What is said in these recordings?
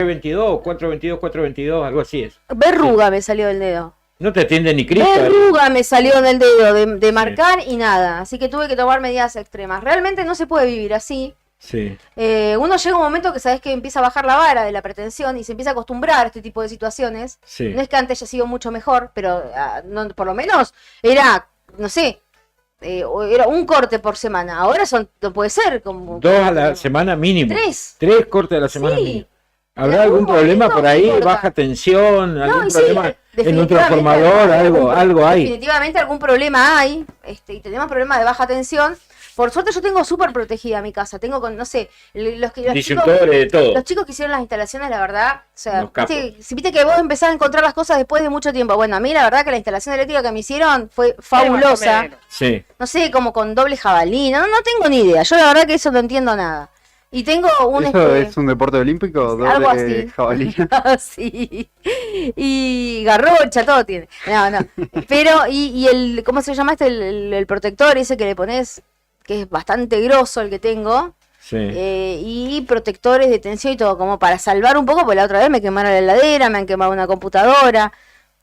322, 422, 422, algo así es. Verruga me salió del dedo. No te atiende ni Cristo. Verruga me salió en el dedo de marcar y nada. Así que tuve que tomar medidas extremas. Realmente no se puede vivir así. Sí. Uno llega a un momento que sabes que empieza a bajar la vara de la pretensión y se empieza a acostumbrar a este tipo de situaciones. Sí. No es que antes haya sido mucho mejor, pero no, por lo menos era, no sé, era un corte por semana. Ahora no puede ser como 2 a la semana mínimo. 3. 3 cortes a la semana Sí. mínimo. ¿Habrá algún problema por ahí? ¿Baja tensión? ¿Algún problema en un transformador? Algo hay. Definitivamente algún problema hay. Y tenemos problemas de baja tensión. Por suerte yo tengo súper protegida mi casa. Tengo con, no sé, los disyuntores de todo. Los chicos que hicieron las instalaciones, la verdad, o sea, Los capos. viste que vos empezás a encontrar las cosas después de mucho tiempo. Bueno, a mí la verdad que la instalación eléctrica que me hicieron fue fabulosa. Sí. No sé, como con doble jabalina, no tengo ni idea. Yo la verdad que eso no entiendo nada. Y tengo un... ¿Eso es un deporte olímpico? Algo así. ¿Doble jabalina? Sí. Y garrocha, todo tiene. No. Pero, y el, ¿cómo se llama el protector ese que le pones? Que es bastante grosso el que tengo. Sí. Y protectores de tensión y todo, como para salvar un poco, porque la otra vez me quemaron la heladera, me han quemado una computadora.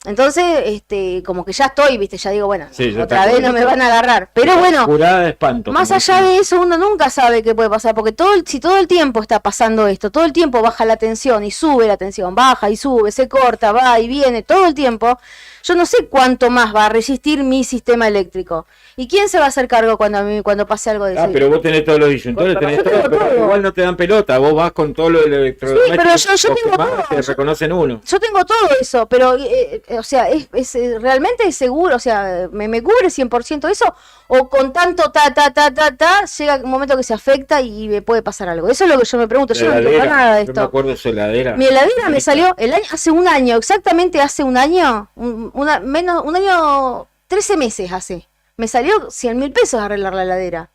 Entonces, como que ya estoy, viste, ya digo, bueno, Sí, ya otra está vez no me van a agarrar. Pero bueno, curada de espanto. más allá de eso, uno nunca sabe qué puede pasar, porque si todo el tiempo está pasando esto, todo el tiempo baja la tensión y sube la tensión, baja y sube, se corta, va y viene, todo el tiempo, yo no sé cuánto más va a resistir mi sistema eléctrico. ¿Y quién se va a hacer cargo cuando pase algo de eso? Pero vos tenés todos los disyuntores, tenés todo, pero igual no te dan pelota, vos vas con todo lo del electrodoméstico. Sí, pero yo tengo todo. Te reconocen uno. Yo tengo todo eso, pero, o sea, realmente es seguro, o sea, ¿me cubre 100% eso? O con tanto llega un momento que se afecta y me puede pasar algo. Eso es lo que yo me pregunto, yo no entiendo nada de esto. Yo me acuerdo de su heladera. Mi heladera me salió hace un año, exactamente hace un año, un año, 13 meses hace. Me salió 100.000 pesos arreglar la heladera.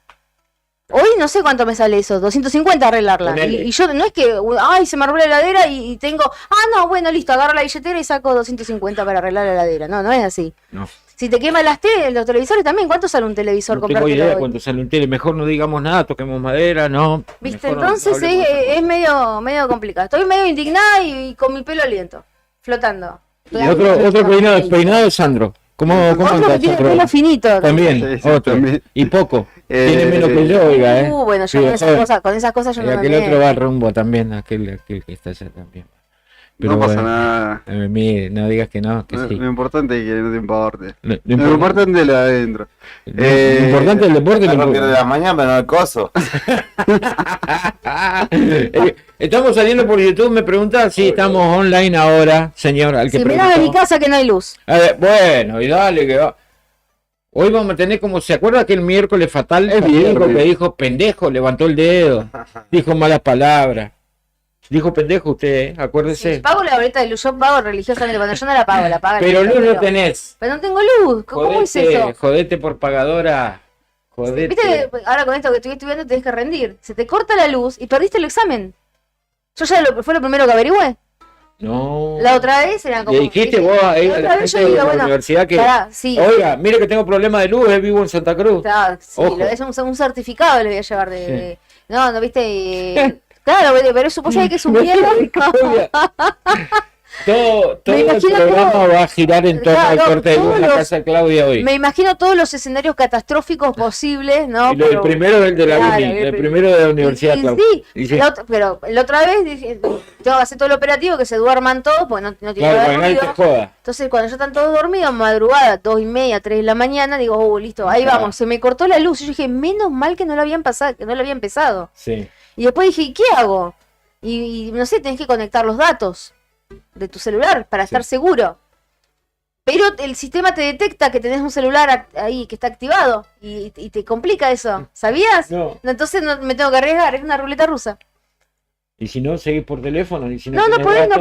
Hoy no sé cuánto me sale eso, 250 arreglarla. Y yo no es que, se me arregló la heladera y tengo, no, bueno, listo, agarro la billetera y saco 250 para arreglar la heladera. No es así. No. Si te queman los televisores también, ¿cuánto sale un televisor? No tengo idea de cuánto sale un tele, mejor no digamos nada, toquemos madera, no. ¿Viste? Entonces es medio complicado. Estoy medio indignada y con mi pelo al viento, flotando. Y otro peinado es Sandro. ¿Cómo anda, tiene Sandro? pelo finito. También, Sí, otro. también. Y poco. Tiene menos que yo, oiga, Bueno, yo con esas cosas yo no me aquel meto. otro va rumbo también, aquel que está allá también. Pero no pasa nada. Mire, no digas que no, que sí. Lo importante es que no te importe. Lo importante es lo de adentro. Lo importante del deporte A partir de la mañana, pero no el coso. Estamos saliendo por YouTube, me pregunta si estamos online ahora, señor. Al que Si mirás en mi casa que no hay luz. Bueno, y dale que va. Hoy vamos a tener como, ¿se acuerda aquel miércoles fatal? El miércoles que dijo pendejo, levantó el dedo, dijo malas palabras. Dijo pendejo usted, acuérdese. Sí, pago la boleta de luz, yo pago religiosamente, cuando yo no la pago, la paga. Pero luz no tenés. Pero no tengo luz, ¿cómo es Jodete, eso? jodete por pagadora. Jodete. Viste, ahora con esto que estoy estudiando tenés que rendir. Se te corta la luz y perdiste el examen. Yo fue lo primero que averigüé. No. La otra vez eran como... Le dijiste vos a la gente de la universidad que... sí. Oiga, mire que tengo problema de luz, vivo en Santa Cruz. Claro, sí, Ojo. es un certificado le voy a llevar de... No, viste... Claro, pero eso vos sabés que es un miedo. Todo el programa va a girar en torno al corte de luz en la casa de Claudia hoy. Me imagino todos los escenarios catastróficos posibles, ¿no? Y el primero es el de la uni, el primero de la universidad, Claudia. Sí, pero la otra vez dije, tengo que hacer todo el operativo, que se duerman todos, pues no tiene Claro, para que nadie te joda. Entonces, cuando ya están todos dormidos, madrugada, 2:30, 3 de la mañana, digo, listo, ahí vamos, se me cortó la luz. Y yo dije, menos mal que no lo habían pasado, que no lo había empezado. Sí. Y después dije, ¿y qué hago? Y no sé, tenés que conectar los datos de tu celular para estar seguro. Pero el sistema te detecta que tenés un celular ahí que está activado y te complica eso. ¿Sabías? No. Entonces no me tengo que arriesgar, es una ruleta rusa. Y si no, seguís por teléfono. Y si No podés hacerlo.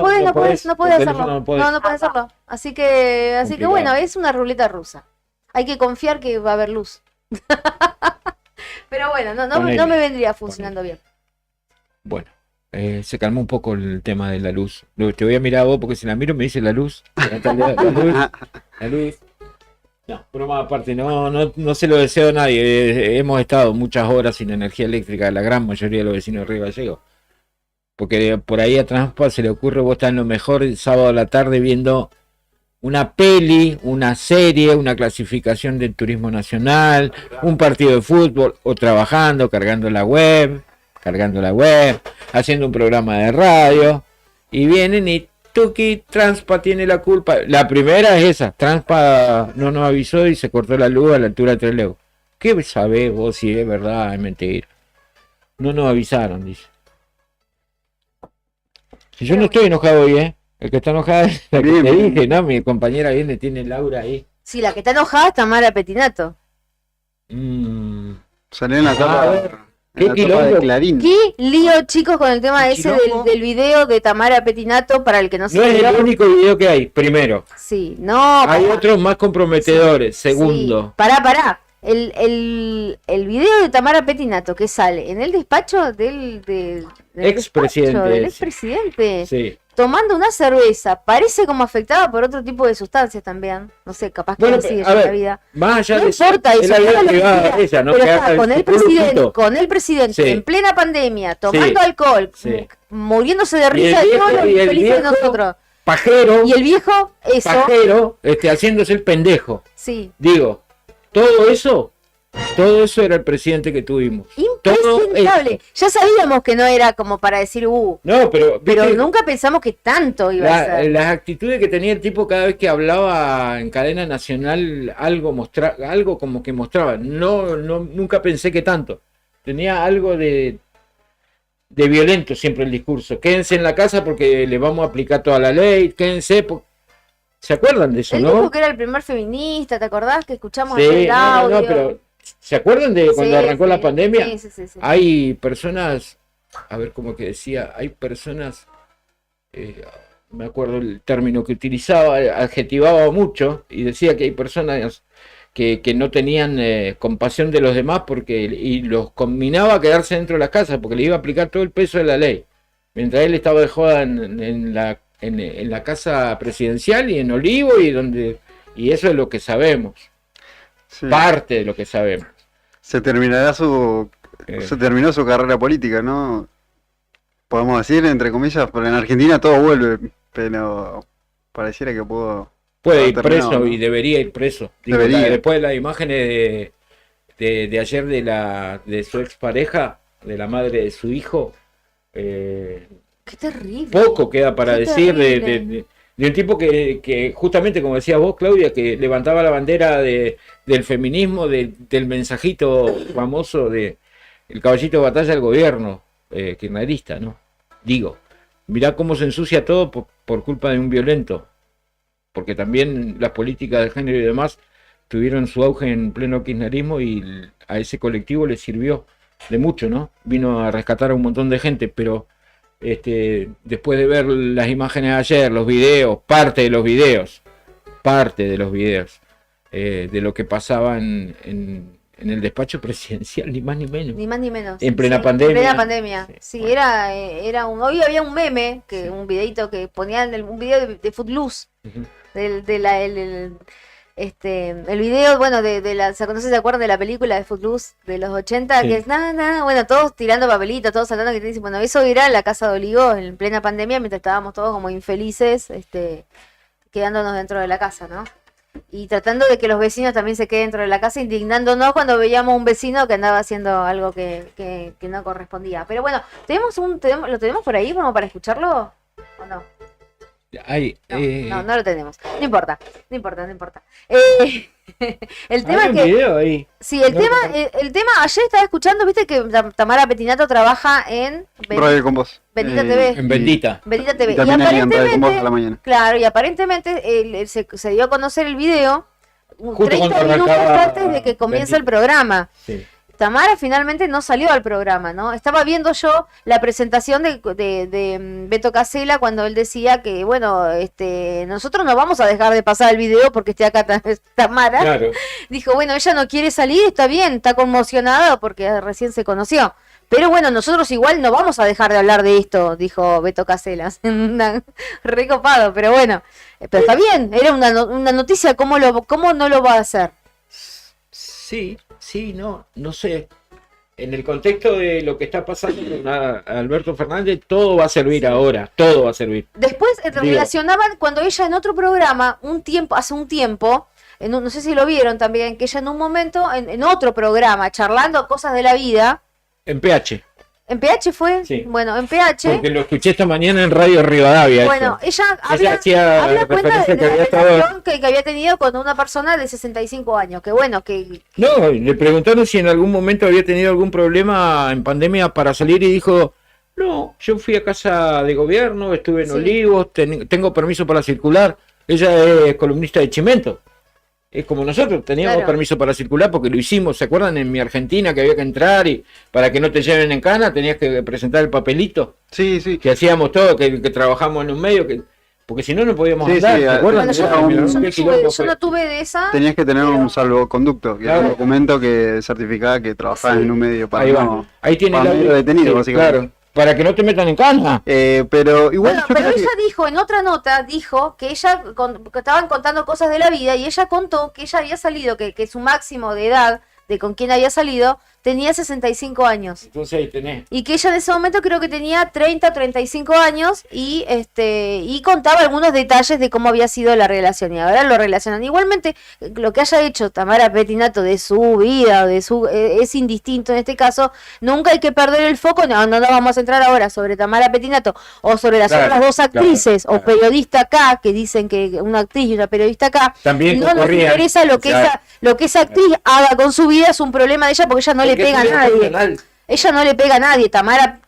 No podés hacerlo. Así que Complicado. bueno, es una ruleta rusa. Hay que confiar que va a haber luz. Pero bueno, no me vendría funcionando bien. Bueno, se calmó un poco el tema de la luz. Te voy a mirar a vos porque si la miro me dice la luz. La luz. No, broma aparte, no se lo deseo a nadie. Hemos estado muchas horas sin energía eléctrica, la gran mayoría de los vecinos de Río Gallegos. porque por ahí a Trampa se le ocurre, vos estás en lo mejor el sábado a la tarde viendo una peli, una serie, una clasificación del turismo nacional, un partido de fútbol, o trabajando, cargando la web, haciendo un programa de radio, y vienen y Tuki, Transpa tiene la culpa. La primera es esa, Transpa no nos avisó y se cortó la luz a la altura de Trelew. ¿Qué sabés vos si es verdad, es mentira? No nos avisaron, dice. Si yo no estoy enojado hoy, ¿eh? El que está enojado es la que Bien, te bien. dije, ¿no? Mi compañera viene, tiene Laura ahí. Sí, la que está enojada es Tamara Petinato. Salió en la A tapa, ver, en la ¿qué tapa de quilombo? Clarín. ¿Qué lío, chicos, con el tema ¿Qué ese quilombo? del video de Tamara Petinato para el que no se No es vio? el único video que hay, primero. Sí, no. Hay pará. otros más comprometedores, segundo. Sí, pará. El video de Tamara Petinato que sale en el despacho del Expresidente, despacho del sí. expresidente, Sí. tomando una cerveza, parece como afectada por otro tipo de sustancias también. No sé, capaz que Bueno, no sigue a ya la ver, vida. más allá No de eso, importa es eso, la vida haga lo que privada quiera, de ella, ¿no? pero Que está haga con el su presidente, lujito. Sí. en plena pandemia, tomando Sí. alcohol, Sí. muriéndose de Y risa el de todos viejo- los y el infelices de viejo- nosotros. Pajero, Y el viejo, eso, haciéndose el pendejo. sí, Digo, todo eso era el presidente que tuvimos. impresentable. Ya sabíamos que no era como para decir, No, pero, pero ¿viste? nunca pensamos que tanto iba a ser. Las actitudes que tenía el tipo cada vez que hablaba en cadena nacional, algo como que mostraba. Nunca pensé que tanto. Tenía algo de violento siempre el discurso. Quédense en la casa porque le vamos a aplicar toda la ley. Quédense. ¿Se acuerdan de eso, Él no? dijo que era el primer feminista, ¿te acordás? Que escuchamos Sí, el audio. pero ¿se acuerdan de cuando Sí, arrancó sí, la pandemia? sí. Hay personas, a ver cómo que decía, hay personas, me acuerdo el término que utilizaba, adjetivaba mucho y decía que hay personas que no tenían compasión de los demás y los combinaba a quedarse dentro de las casas porque le iba a aplicar todo el peso de la ley. Mientras él estaba de joda en la casa presidencial y en Olivo y eso es lo que sabemos, Sí. parte de lo que sabemos. Se terminó su carrera política, ¿no? Podemos decir, entre comillas, pero en Argentina todo vuelve, pero pareciera que Puede ir terminado, preso ¿no? y debería ir preso. Digo, Debería. después de las imágenes de ayer de su expareja, de la madre de su hijo, Qué terrible. poco queda para Qué decir terrible. de un tipo que justamente, como decías vos, Claudia, que levantaba la bandera del feminismo, del mensajito famoso de el caballito de batalla del gobierno kirchnerista, ¿no? Digo, mirá cómo se ensucia todo por culpa de un violento, porque también las políticas de género y demás tuvieron su auge en pleno kirchnerismo y a ese colectivo le sirvió de mucho, ¿no? Vino a rescatar a un montón de gente, pero después de ver las imágenes de ayer, los videos, parte de los videos, de lo que pasaba en el despacho presidencial, ni más ni menos. Ni más ni menos. En plena Sí, pandemia. En plena pandemia. Sí. Sí, hoy había un meme, un videito que ponían, un video de Footloose, Ujú. el video, bueno, no sé si se acuerdan de la película de Footloose de los 80, Sí. que es bueno, todos tirando papelitos, todos saltando, que te dicen, bueno, eso era en la casa de Olivo en plena pandemia, mientras estábamos todos como infelices, quedándonos dentro de la casa, ¿no? Y tratando de que los vecinos también se queden dentro de la casa, indignándonos cuando veíamos un vecino que andaba haciendo algo que no correspondía. Pero bueno, ¿lo tenemos por ahí como para escucharlo? ¿O no? Ay, No lo tenemos. No importa. El tema hay es un que... video ahí. Sí, el No, tema, el tema, ayer estaba escuchando, viste que Tamara Petinato trabaja en Radio con vos. Bendita TV. En Bendita. Bendita TV. Y también hay en Radio con vos a la aparentemente, mañana. claro, y aparentemente se dio a conocer el video Justo 30 cuando minutos arrancaba antes de que comience Bendita. el programa. Sí. Tamara finalmente no salió al programa, ¿no? Estaba viendo yo la presentación de Beto Casella cuando él decía que, bueno, nosotros no vamos a dejar de pasar el video porque esté acá Tamara. Claro. Dijo, bueno, ella no quiere salir, está bien, está conmocionada porque recién se conoció. Pero bueno, nosotros igual no vamos a dejar de hablar de esto, dijo Beto Caselas. Recopado, pero bueno. Pero está bien, era una noticia, ¿cómo no lo va a hacer? Sí, no sé. en el contexto de lo que está pasando con Alberto Fernández, todo va a servir ahora, todo va a servir. Después relacionaban cuando ella en otro programa, hace un tiempo, no sé si lo vieron también, que ella en un momento, en otro programa, charlando cosas de la vida. En PH. ¿En PH fue? Sí. Bueno, en PH. Porque lo escuché esta mañana en Radio Rivadavia. Bueno, eso. ella hacía habla cuenta de referencia que la había estado... relación que había tenido con una persona de 65 años. Que bueno, que... No, le preguntaron si en algún momento había tenido algún problema en pandemia para salir y dijo, no, yo fui a casa de gobierno, estuve en Sí. Olivos, tengo permiso para circular. Ella es columnista de Chimento. Es como nosotros, teníamos Claro. permiso para circular porque lo hicimos, ¿se acuerdan? En mi Argentina que había que entrar y para que no te lleven en cana tenías que presentar el papelito, Sí, sí. que hacíamos todo, que trabajamos en un medio, porque si no, no podíamos Sí, andar, sí, ¿se acuerdan? Bueno, yo, Era no- un- yo no Qué tuve, quilombo yo fue. no tuve de esa. Tenías que tener pero- un salvoconducto, que era Claro. un documento que certificaba que trabajabas Sí. en un medio para Ahí va, no... ahí tiene para el no audio. ir detenido, Sí, básicamente. claro, para que no te metan en cana. Pero igual Bueno, yo pero creo que... ella dijo, en otra nota, dijo que que estaban contando cosas de la vida y ella contó que ella había salido, que su máximo de edad, de con quien había salido, tenía 65 años. Entonces ahí tenés. Y que ella en ese momento creo que tenía 30, 35 años y contaba algunos detalles de cómo había sido la relación. Y ahora lo relacionan. Igualmente, lo que haya hecho Tamara Petinato de su vida, es indistinto en este caso. Nunca hay que perder el foco. No vamos a entrar ahora sobre Tamara Petinato o sobre las Claro, otras dos actrices claro. o periodista acá, que dicen que una actriz y una periodista acá. También No nos concorrían. interesa lo que Claro. lo que esa actriz haga con su vida, es un problema de ella porque ella no le pega a nadie. Ella no le pega a nadie. Tamara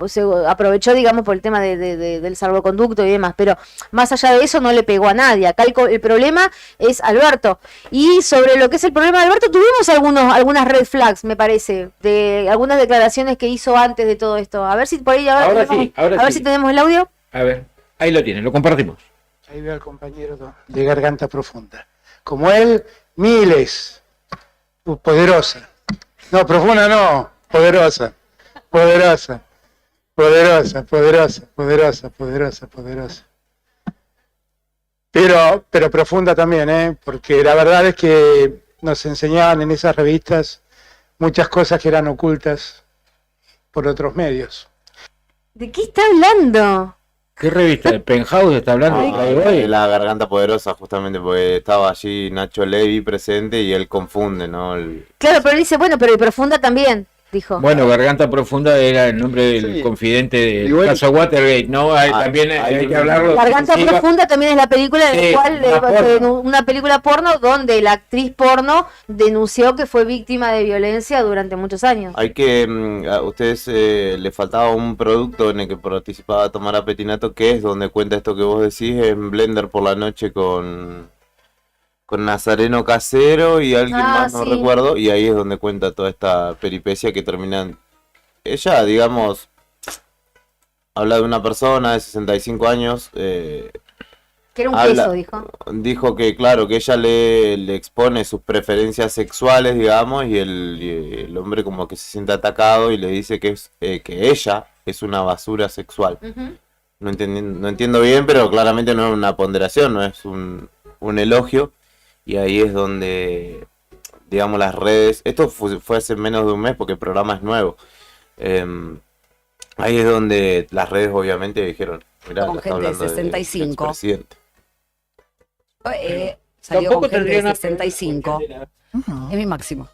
se aprovechó, digamos, por el tema del salvoconducto y demás, pero más allá de eso no le pegó a nadie. Acá el problema es Alberto. Y sobre lo que es el problema de Alberto, tuvimos algunas red flags, me parece, de algunas declaraciones que hizo antes de todo esto. A ver si por ahí Ahora sí, a ver sí. si tenemos el audio. A ver, ahí lo tienen, lo compartimos. Ahí veo al compañero de Garganta Profunda. Como él, miles. Poderosa. No, profunda no. Poderosa. Poderosa. Poderosa, poderosa, poderosa, poderosa, poderosa. Pero profunda también, ¿eh? Porque la verdad es que nos enseñaban en esas revistas muchas cosas que eran ocultas por otros medios. ¿De qué está hablando? ¿Qué revista? ¿De Penthouse está hablando? ¿De Playboy? De la Garganta Poderosa, justamente, porque estaba allí Nacho Levi presente y él confunde, ¿no? Claro, pero él dice, bueno, pero y profunda también, dijo. Bueno, Garganta Profunda era el nombre del Sí. confidente del Igual- caso Watergate, ¿no? También hay que hablarlo. Garganta Sí, Profunda también es la película en Sí, la cual una porno. una película porno donde la actriz porno denunció que fue víctima de violencia durante muchos años. Hay que, a ustedes le faltaba un producto en el que participaba Tamara Petinato, que es donde cuenta esto que vos decís, en Blender por la noche con Nazareno Casero y alguien más, no sí. recuerdo, y ahí es donde cuenta toda esta peripecia que terminan. Ella, digamos, habla de una persona de 65 años, Que era un habla- queso, dijo. dijo que, claro, que ella le expone sus preferencias sexuales, digamos, y el hombre como que se siente atacado y le dice que ella es una basura sexual. Ujú. No entiendo bien, pero claramente no es una ponderación, no es un elogio. Y ahí es donde, digamos, las redes... Esto fue hace menos de un mes porque el programa es nuevo. Ahí es donde las redes obviamente dijeron, mirá, Con lo está gente de hablando del 65. expresidente. Salió Tampoco con gente tendría de nada 65. Es mi máximo.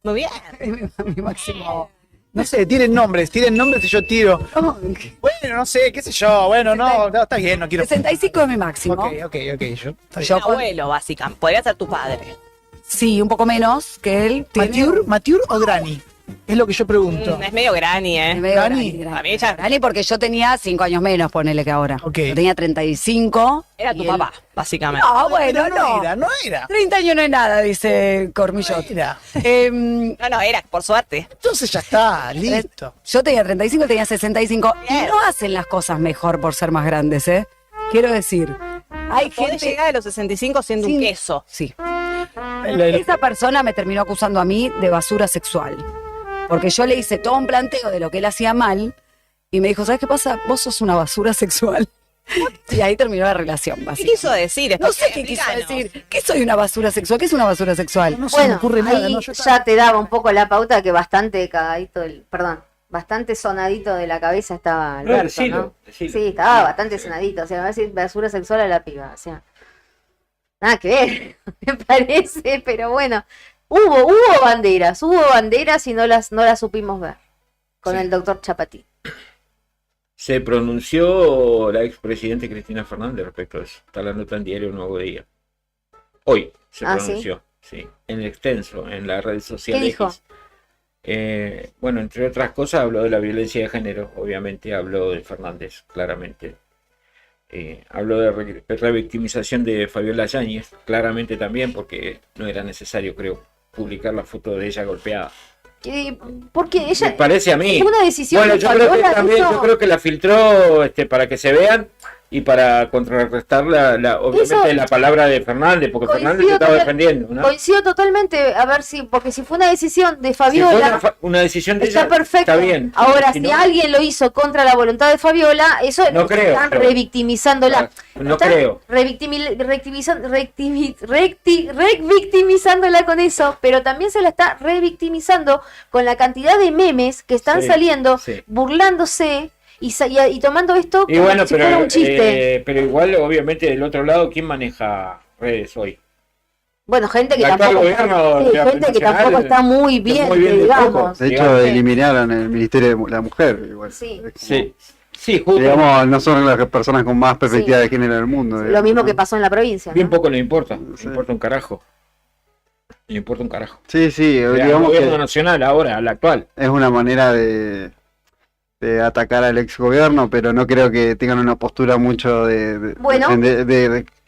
Muy bien. Es mi máximo. No sé, tienen nombres y yo tiro. Oh, Bueno, no sé, qué sé yo. Bueno, no, está bien, no quiero. 65 es mi máximo. Ok. Yo Un abuelo, básicamente. Podría ser tu padre. Sí, un poco menos que él. ¿Mature o Grani? Es lo que yo pregunto. Es medio granny, Es ¿eh? medio Grani. grani. A mí ella Grani porque yo tenía 5 años menos, ponele que ahora. Ok. Yo tenía 35. era y tu él- papá, básicamente. No, bueno, no. No era. 30 años no es nada, dice Cormillot. Mira, No, era, por suerte. entonces ya está, listo. Yo tenía 35, él tenía 65. Y no hacen las cosas mejor por ser más grandes, ¿eh? Quiero decir, hay Podés gente... llegar a los 65 siendo un Sin- queso. Sí. Esa persona me terminó acusando a mí de basura sexual. Porque yo le hice todo un planteo de lo que él hacía mal y me dijo, ¿sabes qué pasa? Vos sos una basura sexual. Y ahí terminó la relación, ¿Qué básicamente. quiso decir? No sé qué quiso Explícanos. decir. ¿Qué soy una basura sexual? ¿Qué es una basura sexual? No se me Bueno, ocurre nada, ahí ¿no? Yo ya te daba un poco la pauta que bastante cagadito, bastante sonadito de la cabeza estaba Alberto, decilo, ¿no? decilo. Sí, estaba bastante sonadito, o sea, va a decir basura sexual a la piba, o sea, nada que ver, me parece, pero bueno, hubo banderas y no las supimos ver con Sí. el doctor Chapatín. Se pronunció la expresidente Cristina Fernández respecto a eso. Está la nota en Diario Nuevo Día. Hoy se Ah, ¿sí? pronunció, sí, en extenso, en la red social ¿Qué dijo? X. Bueno, entre otras cosas habló de la violencia de género, obviamente habló de Fernández, claramente. Habló de revictimización de Fabiola Yáñez, claramente también, porque no era necesario, creo, publicar la foto de ella golpeada. Porque Me ella parece a mí. fue una decisión Bueno, de yo creo que Fabiola, también, hizo- yo creo que la filtró para que se vean y para contrarrestar obviamente Eso- la palabra de Fernández, porque Coincido Fernández se estaba total- defendiendo, ¿no? Coincido totalmente, a ver si, porque si fue una decisión de Si fue Fabiola, una decisión de está ella, perfecto. está bien. Ahora, Si si no, alguien lo hizo contra la voluntad de Fabiola, eso No creo, están pero- revictimizándola. no Están creo. Revictimizándola con eso, pero también se la está revictimizando con la cantidad de memes que están Sí, saliendo, sí. burlándose y tomando esto Y como bueno, si fuera un chiste. pero igual, obviamente, del otro lado, ¿quién maneja redes hoy? Bueno, gente que el actual tampoco, gobierno sí, de gente que nacional, tampoco está muy bien, muy bien que de poco. digamos. De hecho, Digamos. eliminaron el Ministerio de la Mujer. Igual. Sí. Es como- Sí, sí, justo. Digamos, no son las personas con más perspectiva Sí. de género del mundo. Lo digamos, mismo ¿no? que pasó en la provincia. Bien ¿no? poco le importa. Sí. Le importa un carajo. Le importa un carajo. Sí, sí, El digamos gobierno que nacional ahora, al actual. es una manera de atacar al ex gobierno, pero no creo que tengan una postura mucho Bueno.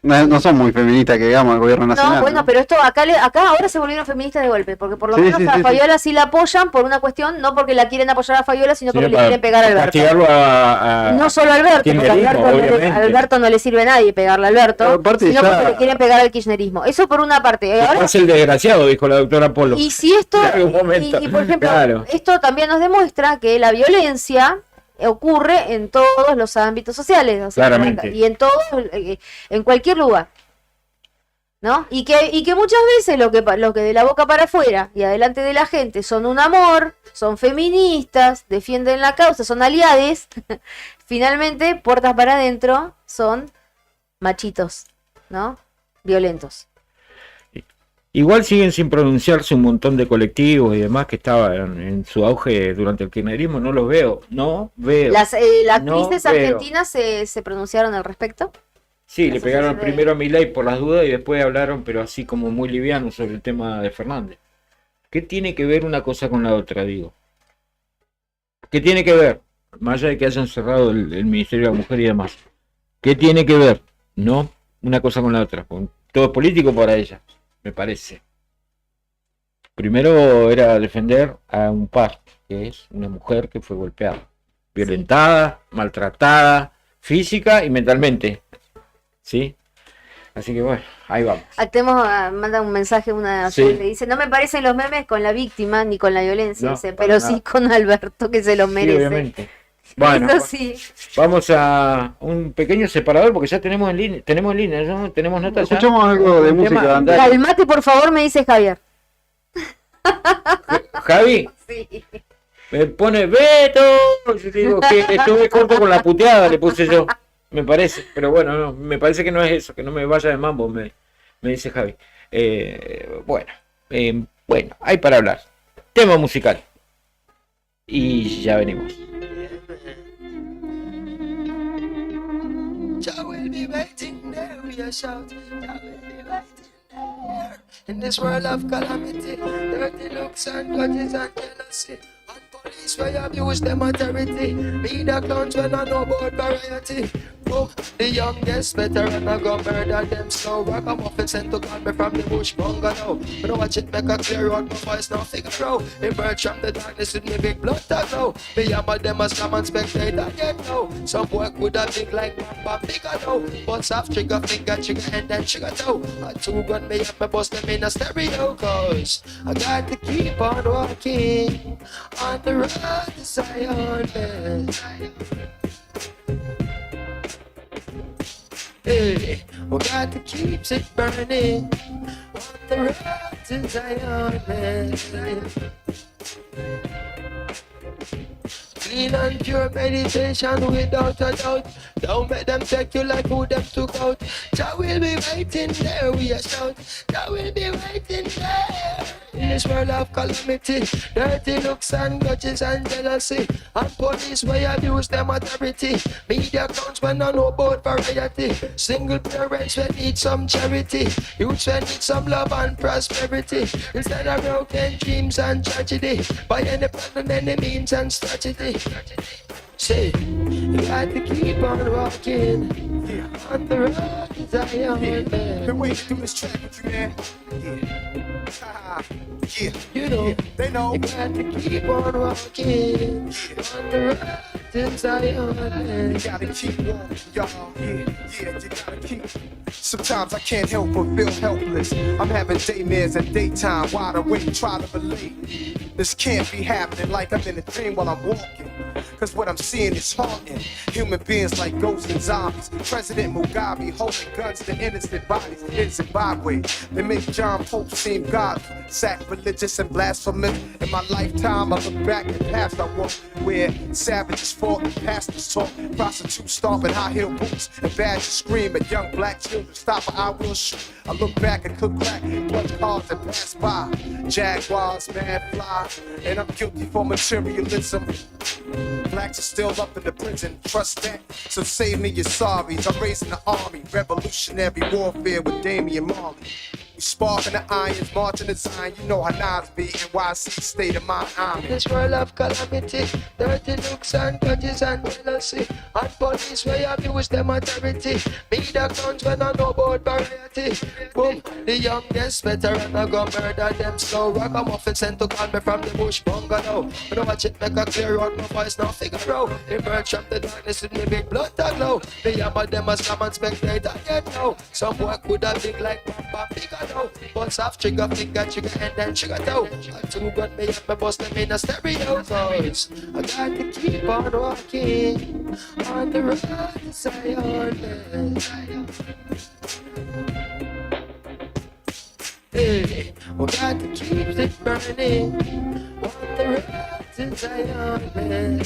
no son muy feministas que digamos el gobierno nacional. No, bueno, pero esto acá ahora se volvieron feministas de golpe, porque por lo Sí, menos sí, a sí, sí. Fabiola sí la apoyan por una cuestión, no porque la quieren apoyar a Fabiola, sino porque le quieren pegar a Alberto. Castigarlo a No solo a Alberto, porque kirchnerismo, a obviamente. Alberto no le sirve a nadie pegarle a Alberto, Pero aparte sino ya- porque le quieren pegar al kirchnerismo. Eso por una parte. Ahora, Es el desgraciado, dijo la doctora Polo. y si esto, En algún momento. y, por ejemplo, Claro. esto también nos demuestra que la violencia ocurre en todos los ámbitos sociales, o sea, Claramente. y en en cualquier lugar. ¿No? Y que muchas veces lo que de la boca para afuera y adelante de la gente son un amor, son feministas, defienden la causa, son aliades, finalmente, puertas para adentro, son machitos, ¿no? Violentos. Igual siguen sin pronunciarse un montón de colectivos y demás que estaban en su auge durante el kirchnerismo. No los veo. No veo. Las No actrices veo. argentinas se pronunciaron al respecto. Sí, le Las pegaron asociaciones primero a Milei por las dudas y después hablaron, pero así como muy liviano, sobre el tema de Fernández. ¿Qué tiene que ver una cosa con la otra, digo? ¿Qué tiene que ver? Más allá de que hayan cerrado el Ministerio de la Mujer y demás. ¿Qué tiene que ver? No una cosa con la otra. Todo es político para ella, me parece. Primero era defender a un par, que es una mujer que fue golpeada, violentada, maltratada, física y mentalmente. ¿Sí? Así que bueno, ahí vamos. Manda un mensaje una Sí. oyente, dice, no me parecen los memes con la víctima ni con la violencia, No, dice, para pero nada. sí con Alberto que se lo Sí, merece. obviamente. Bueno, Eso sí. vamos a un pequeño separador porque ya tenemos en línea, ¿no? Tenemos notas ya. Escuchamos algo de Un música, tema. andá. Calmate por favor, me dice Javier. Javi, Sí. me pone Beto. Yo digo que estuve corto con la puteada, le puse yo. Me parece, pero bueno, no, me parece que no es eso, que no me vaya de mambo, me dice Javi. Bueno, hay para hablar. Tema musical. Y ya venimos. Jah will be waiting there, we a shout. Jah will be waiting there. In this world of calamity, dirty looks and grudges and jealousy. And police where abuse them authority. Be the clowns when I know about variety. Oh, the youngest veteran I go murder them slow. Ragamuffin sent to call me from the bush bungalow. But I watch it make a clear out, my voice now figure out. Emerge from the darkness with me big blood tag now. Me hammer them as come and spectator get now. Some boy could have big like Bamba bigger now. But soft trigger finger trigger and then trigger toe. A two gun me up, me bust them in a stereo. Cause I got to keep on walking on the road to Zion, man. Hey, we got to keep it burning on the road to Zion, man. Clean and pure meditation without a doubt. Don't let them take you like who them took out. Jah will be waiting there, we a shout. Jah will be waiting there. In this world of calamity, dirty looks and grudges and jealousy, and police way abuse them authority. Media clowns when I know about variety. Single parents will need some charity. Youths will need some love and prosperity. Instead of broken dreams and tragedy, by any plan and any means and strategy. Say, you got to keep on walking on the road to Zion. Been waiting through this track with you, man. Yeah. You know, They know. you got to keep on walking on the road to Zion. You gotta keep walking, y'all. Yeah, you gotta keep. Sometimes I can't help but feel helpless. I'm having daymares at daytime, wide awake, try to believe. This can't be happening like I'm in a dream while I'm walking. Cause what I'm seeing is haunting. Human beings like ghosts and zombies. President Mugabe holding guns to innocent bodies in Zimbabwe. They make John Pope seem godly, sacrilegious and blasphemous. In my lifetime, I look back at past I walked, where savages fought and pastors taught, prostitutes stomping high-heel boots, and badgers scream at young black children, stop or I will shoot. I look back and cook crack, clutch cars and pass by. Jaguars, mad fly, and I'm guilty for materialism. Blacks are still up in the prison, trust that. So save me your sorries. I'm raising the army, revolutionary warfare with Damian Marley. We sparking the irons, marching the Zion. You know how Nas be, NYC state of mind. In this world of calamity, dirty looks and grudges and jealousy, and police way abuse them authority. Media clowns when I know about variety. Boom, the youngest veteran I go murder them slow. Ragamuffin sent to call me from the bush bungalow. When I watch it make a clear out, my voice now figure out. Emerge from the darkness with me big blood tag low. The yammer them a scam and spectate I get now. Some boy could have big like Bamba bigger now. Bust off trigger, finger trigger and then trigger toe. I two gun me up, me bust them in a stereo voice. I got to keep on walking on the road to Zion. Hey, we got to keep it burning on the road to Zion.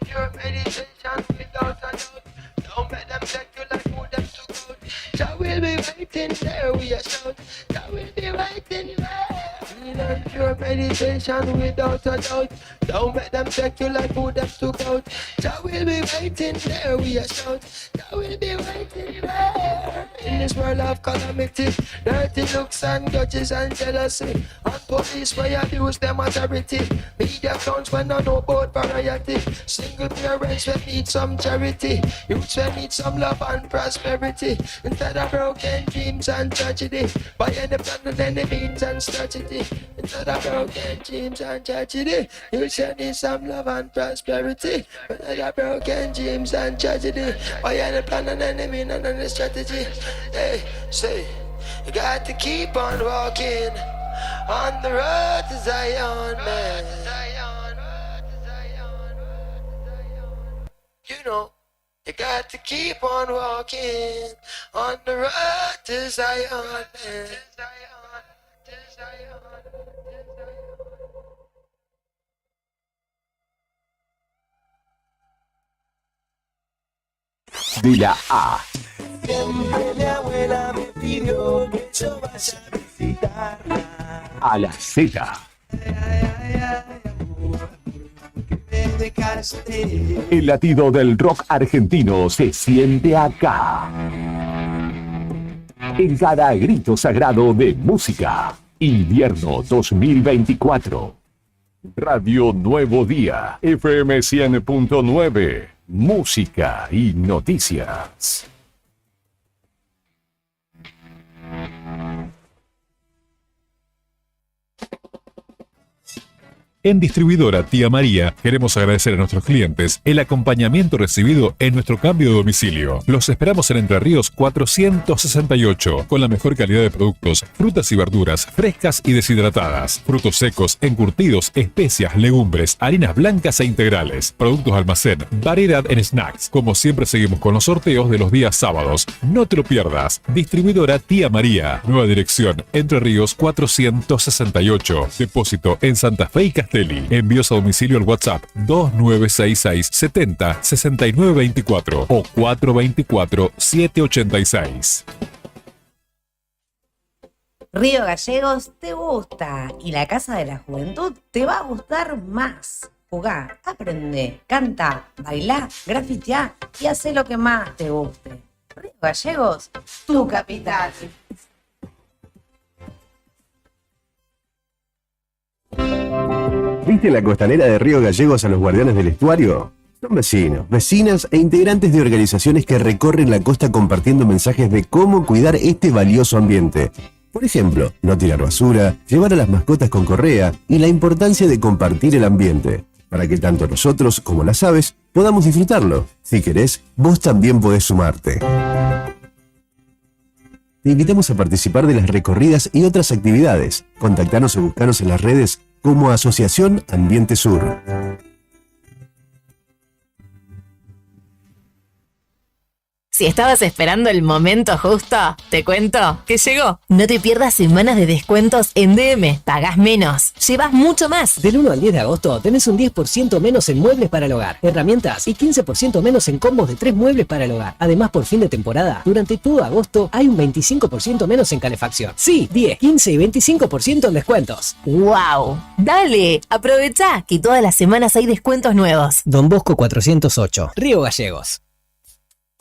Pure meditation without a doubt. Don't let them take you like who them took out. Jah will be waiting there, we a shout. Jah will be waiting there. Clean and pure meditation without a doubt. Don't let them take you like who them took out. Jah will be waiting there, we a shout. Jah will be waiting there. In this world of calamity, dirty looks and grudges and jealousy, and police way abuse them authority. Media clowns when I know about variety. Single parents will need some charity. Youths will need some love and prosperity. Instead of broken dreams and tragedy, by any plan and any means and strategy. Instead of broken dreams and tragedy, youths will need some love and prosperity. Instead of broken dreams and tragedy, by any plan and any means and any strategy. Hey, say, you got to keep on walking on the road to Zion, man. You know, you got to keep on walking on the road to Zion, man. De la A Siempre mi abuela me pidió que yo vaya a visitarla. a la Z. El latido del rock argentino se siente acá. En cada grito sagrado de música. Invierno 2024. Radio Nuevo Día, FM 100.9. Música y noticias. En Distribuidora Tía María queremos agradecer a nuestros clientes el acompañamiento recibido en nuestro cambio de domicilio. Los esperamos en Entre Ríos 468, con la mejor calidad de productos, frutas y verduras frescas y deshidratadas, frutos secos, encurtidos, especias, legumbres, harinas blancas e integrales, productos de almacén, variedad en snacks. Como siempre seguimos con los sorteos de los días sábados. No te lo pierdas. Distribuidora Tía María. Nueva dirección, Entre Ríos 468. Depósito en Santa Fe y Castelli. Envíos a domicilio al WhatsApp 2966 70 69 24 o 424 786. Río Gallegos te gusta y la Casa de la Juventud te va a gustar más. Jugá, aprende, canta, bailá, grafiteá y hacé lo que más te guste. Río Gallegos, tu capital. ¿Viste la costanera de Río Gallegos a los guardianes del estuario? Son vecinos, vecinas e integrantes de organizaciones que recorren la costa compartiendo mensajes de cómo cuidar este valioso ambiente. Por ejemplo, no tirar basura, llevar a las mascotas con correa y la importancia de compartir el ambiente, para que tanto nosotros como las aves podamos disfrutarlo. Si querés, vos también podés sumarte. Te invitamos a participar de las recorridas y otras actividades. Contactanos o buscanos en las redes como Asociación Ambiente Sur. Si estabas esperando el momento justo, te cuento que llegó. No te pierdas semanas de descuentos en DM. Pagás menos, llevas mucho más. Del 1 al 10 de agosto tenés un 10% menos en muebles para el hogar, herramientas y 15% menos en combos de 3 muebles para el hogar. Además, por fin de temporada, durante todo agosto hay un 25% menos en calefacción. Sí, 10, 15 y 25% en descuentos. ¡Wow! Dale, aprovechá que todas las semanas hay descuentos nuevos. Don Bosco 408, Río Gallegos.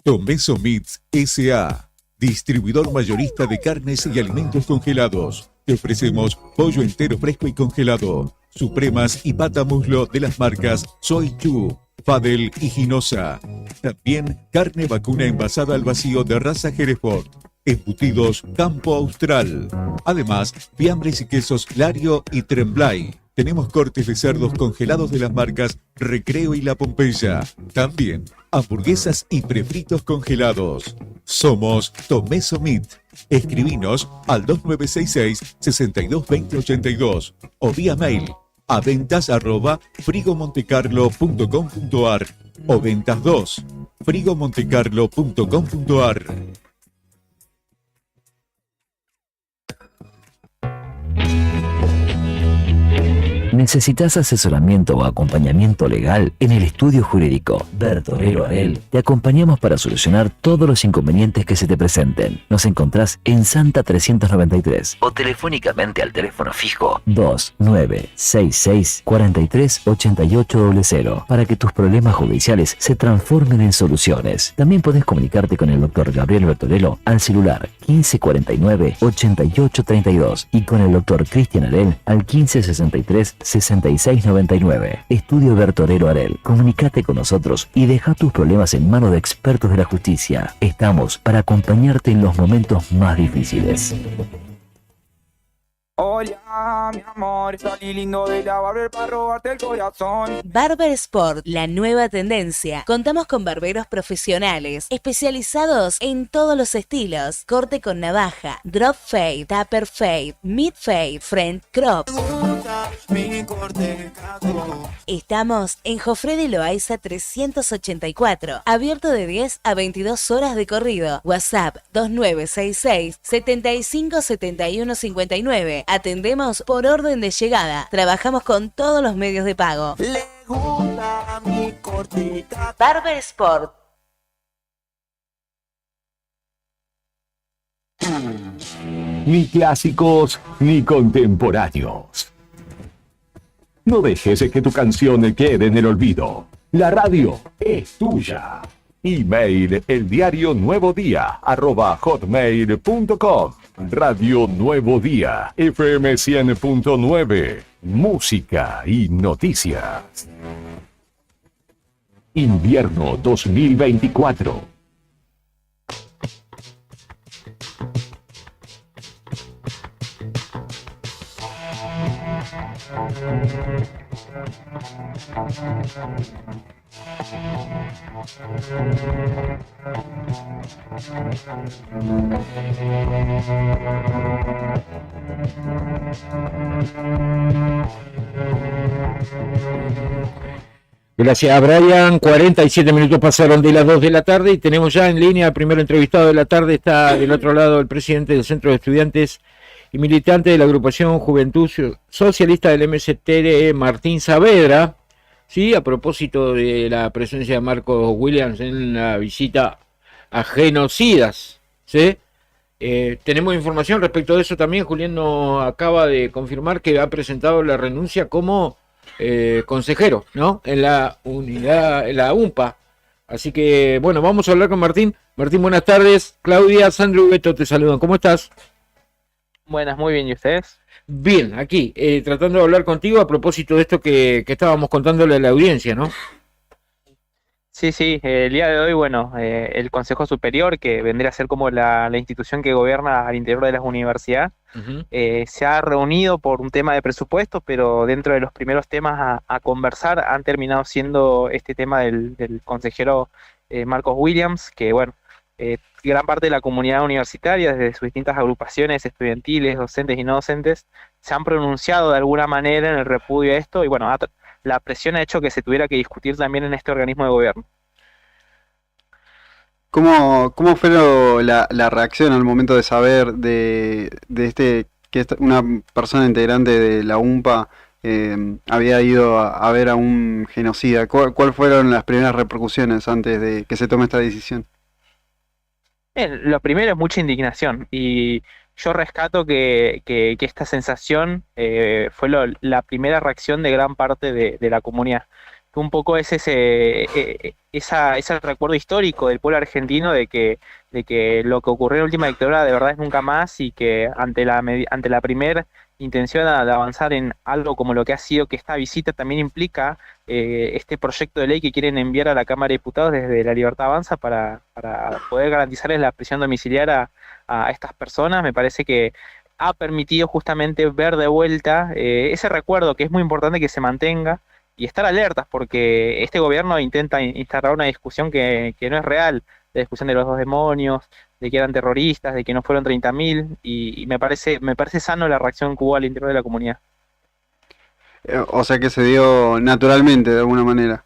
Tomeso Meats S.A., distribuidor mayorista de carnes y alimentos congelados. Te ofrecemos pollo entero fresco y congelado, supremas y pata muslo de las marcas Soy Chu, Fadel y Ginosa. También carne vacuna envasada al vacío de raza Hereford. Embutidos Campo Austral. Además, fiambres y quesos Lario y Tremblay. Tenemos cortes de cerdos congelados de las marcas Recreo y La Pompeya. También hamburguesas y prefritos congelados. Somos Tomeso Meat. Escribinos al 2966-622082 o vía mail a ventas@frigomontecarlo.com.ar o ventas 2 frigomontecarlo.com.ar. ¿Necesitas asesoramiento o acompañamiento legal? En el estudio jurídico Bertorero Arel te acompañamos para solucionar todos los inconvenientes que se te presenten. Nos encontrás en Santa 393 o telefónicamente al teléfono fijo 2966 43 8800 para que tus problemas judiciales se transformen en soluciones. También podés comunicarte con el doctor Gabriel Bertorello al celular 1549 8832 y con el doctor Cristian Arel al 1563 6699. Estudio Bertorero Arel. Comunicate con nosotros y deja tus problemas en manos de expertos de la justicia. Estamos para acompañarte en los momentos más difíciles. Hola, mi amor, salí lindo de la barber para robarte el corazón. Barber Sport, la nueva tendencia. Contamos con barberos profesionales, especializados en todos los estilos. Corte con navaja, drop fade, taper fade, mid fade, front crop. Estamos en Jofre de Loaiza 384, abierto de 10 a 22 horas de corrido. WhatsApp 2966 75 71 59. Atendemos por orden de llegada. Trabajamos con todos los medios de pago. Le gusta mi cortita. Barber Sport. Ni clásicos ni contemporáneos. No dejes que tu canción quede en el olvido. La radio es tuya. Email eldiarionuevodía@hotmail.com. Radio Nuevo Día, FM 100.9. Música y noticias. Invierno 2024. Gracias a Brian, 47 minutos pasaron de las 2 de la tarde y tenemos ya en línea al primer entrevistado de la tarde. Está del otro lado el presidente del Centro de Estudiantes y militante de la agrupación Juventud Socialista del MST, Martín Saavedra. Sí, a propósito de la presencia de Marcos Williams en la visita a genocidas, ¿sí? Tenemos información respecto de eso también. Julián nos acaba de confirmar que ha presentado la renuncia como consejero, ¿no? En la unidad, en la UMPA. Así que, bueno, vamos a hablar con Martín. Martín, buenas tardes. Claudia, Sandro y Beto te saludan. ¿Cómo estás? Buenas, muy bien. ¿Y ustedes? Bien, aquí, tratando de hablar contigo a propósito de esto que estábamos contándole a la audiencia, ¿no? Sí, sí, el día de hoy, bueno, el Consejo Superior, que vendría a ser como la institución que gobierna al interior de las universidades, se ha reunido por un tema de presupuesto, pero dentro de los primeros temas a conversar han terminado siendo este tema del consejero Marcos Williams, que bueno, gran parte de la comunidad universitaria, desde sus distintas agrupaciones estudiantiles, docentes y no docentes, se han pronunciado de alguna manera en el repudio a esto, y bueno, la presión ha hecho que se tuviera que discutir también en este organismo de gobierno. ¿Cómo fue la reacción al momento de saber de una persona integrante de la UMPA había ido a ver a un genocida? ¿Cuáles fueron las primeras repercusiones antes de que se tome esta decisión? Bien, lo primero es mucha indignación, y yo rescato que esta sensación fue la primera reacción de gran parte de la comunidad. Que un poco es ese recuerdo histórico del pueblo argentino de que lo que ocurrió en la última dictadura de verdad es nunca más, y que ante la primera intención de avanzar en algo como lo que ha sido, que esta visita también implica este proyecto de ley que quieren enviar a la Cámara de Diputados desde La Libertad Avanza para poder garantizarles la prisión domiciliaria a estas personas. Me parece que ha permitido justamente ver de vuelta ese recuerdo, que es muy importante que se mantenga, y estar alertas, porque este gobierno intenta instaurar una discusión que no es real, la discusión de los dos demonios, de que eran terroristas, de que no fueron 30.000, y me parece sano la reacción que hubo al interior de la comunidad. O sea que se dio naturalmente de alguna manera.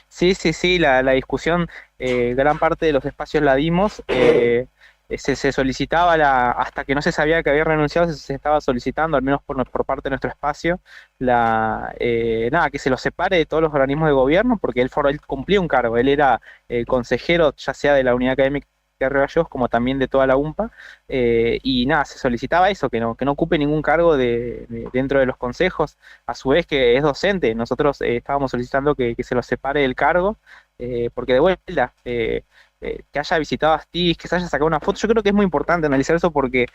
Sí, la discusión, gran parte de los espacios la dimos, se solicitaba, hasta que no se sabía que había renunciado, se estaba solicitando, al menos por parte de nuestro espacio, que se lo separe de todos los organismos de gobierno, porque él cumplía un cargo, él era consejero ya sea de la unidad académica de Río Gallegos como también de toda la UMPA, se solicitaba eso, que no ocupe ningún cargo dentro de los consejos, a su vez que es docente. Nosotros estábamos solicitando que se lo separe del cargo, porque de vuelta, que haya visitado a Astiz, que se haya sacado una foto, yo creo que es muy importante analizar eso, porque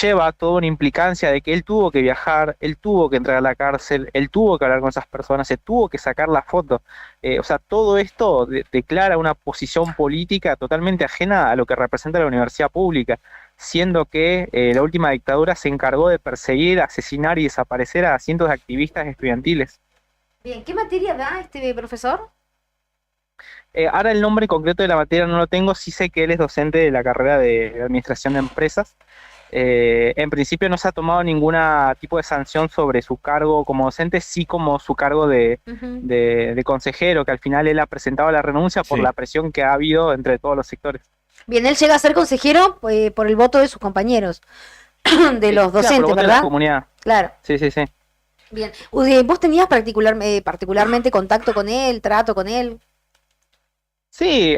lleva toda una implicancia de que él tuvo que viajar, él tuvo que entrar a la cárcel, él tuvo que hablar con esas personas, se tuvo que sacar la foto. Todo esto declara una posición política totalmente ajena a lo que representa la universidad pública, siendo que la última dictadura se encargó de perseguir, asesinar y desaparecer a cientos de activistas estudiantiles. Bien, ¿qué materia da este profesor? Ahora el nombre concreto de la materia no lo tengo, sí sé que él es docente de la carrera de Administración de Empresas. En principio no se ha tomado ningún tipo de sanción sobre su cargo como docente, sí como su cargo de consejero, que al final él ha presentado la renuncia por la presión que ha habido entre todos los sectores. Bien, él llega a ser consejero por el voto de sus compañeros, de los docentes, por voto ¿verdad? de la comunidad. Claro. Sí. Bien. ¿Vos tenías particularmente contacto con él, trato con él? Sí,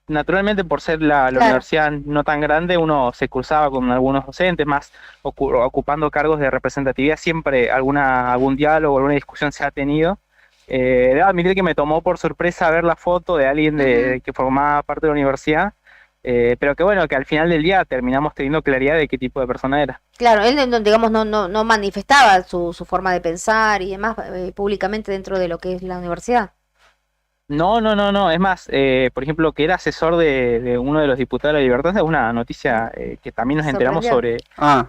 naturalmente por ser la universidad no tan grande, uno se cruzaba con algunos docentes, más ocupando cargos de representatividad, siempre algún diálogo, alguna discusión se ha tenido. Debo admitir que me tomó por sorpresa ver la foto de alguien que formaba parte de la universidad, pero que bueno, que al final del día terminamos teniendo claridad de qué tipo de persona era. Claro, él digamos no manifestaba su forma de pensar y demás públicamente dentro de lo que es la universidad. No, es más, por ejemplo, que era asesor de uno de los diputados de la Libertad, es una noticia que también nos enteramos sobre...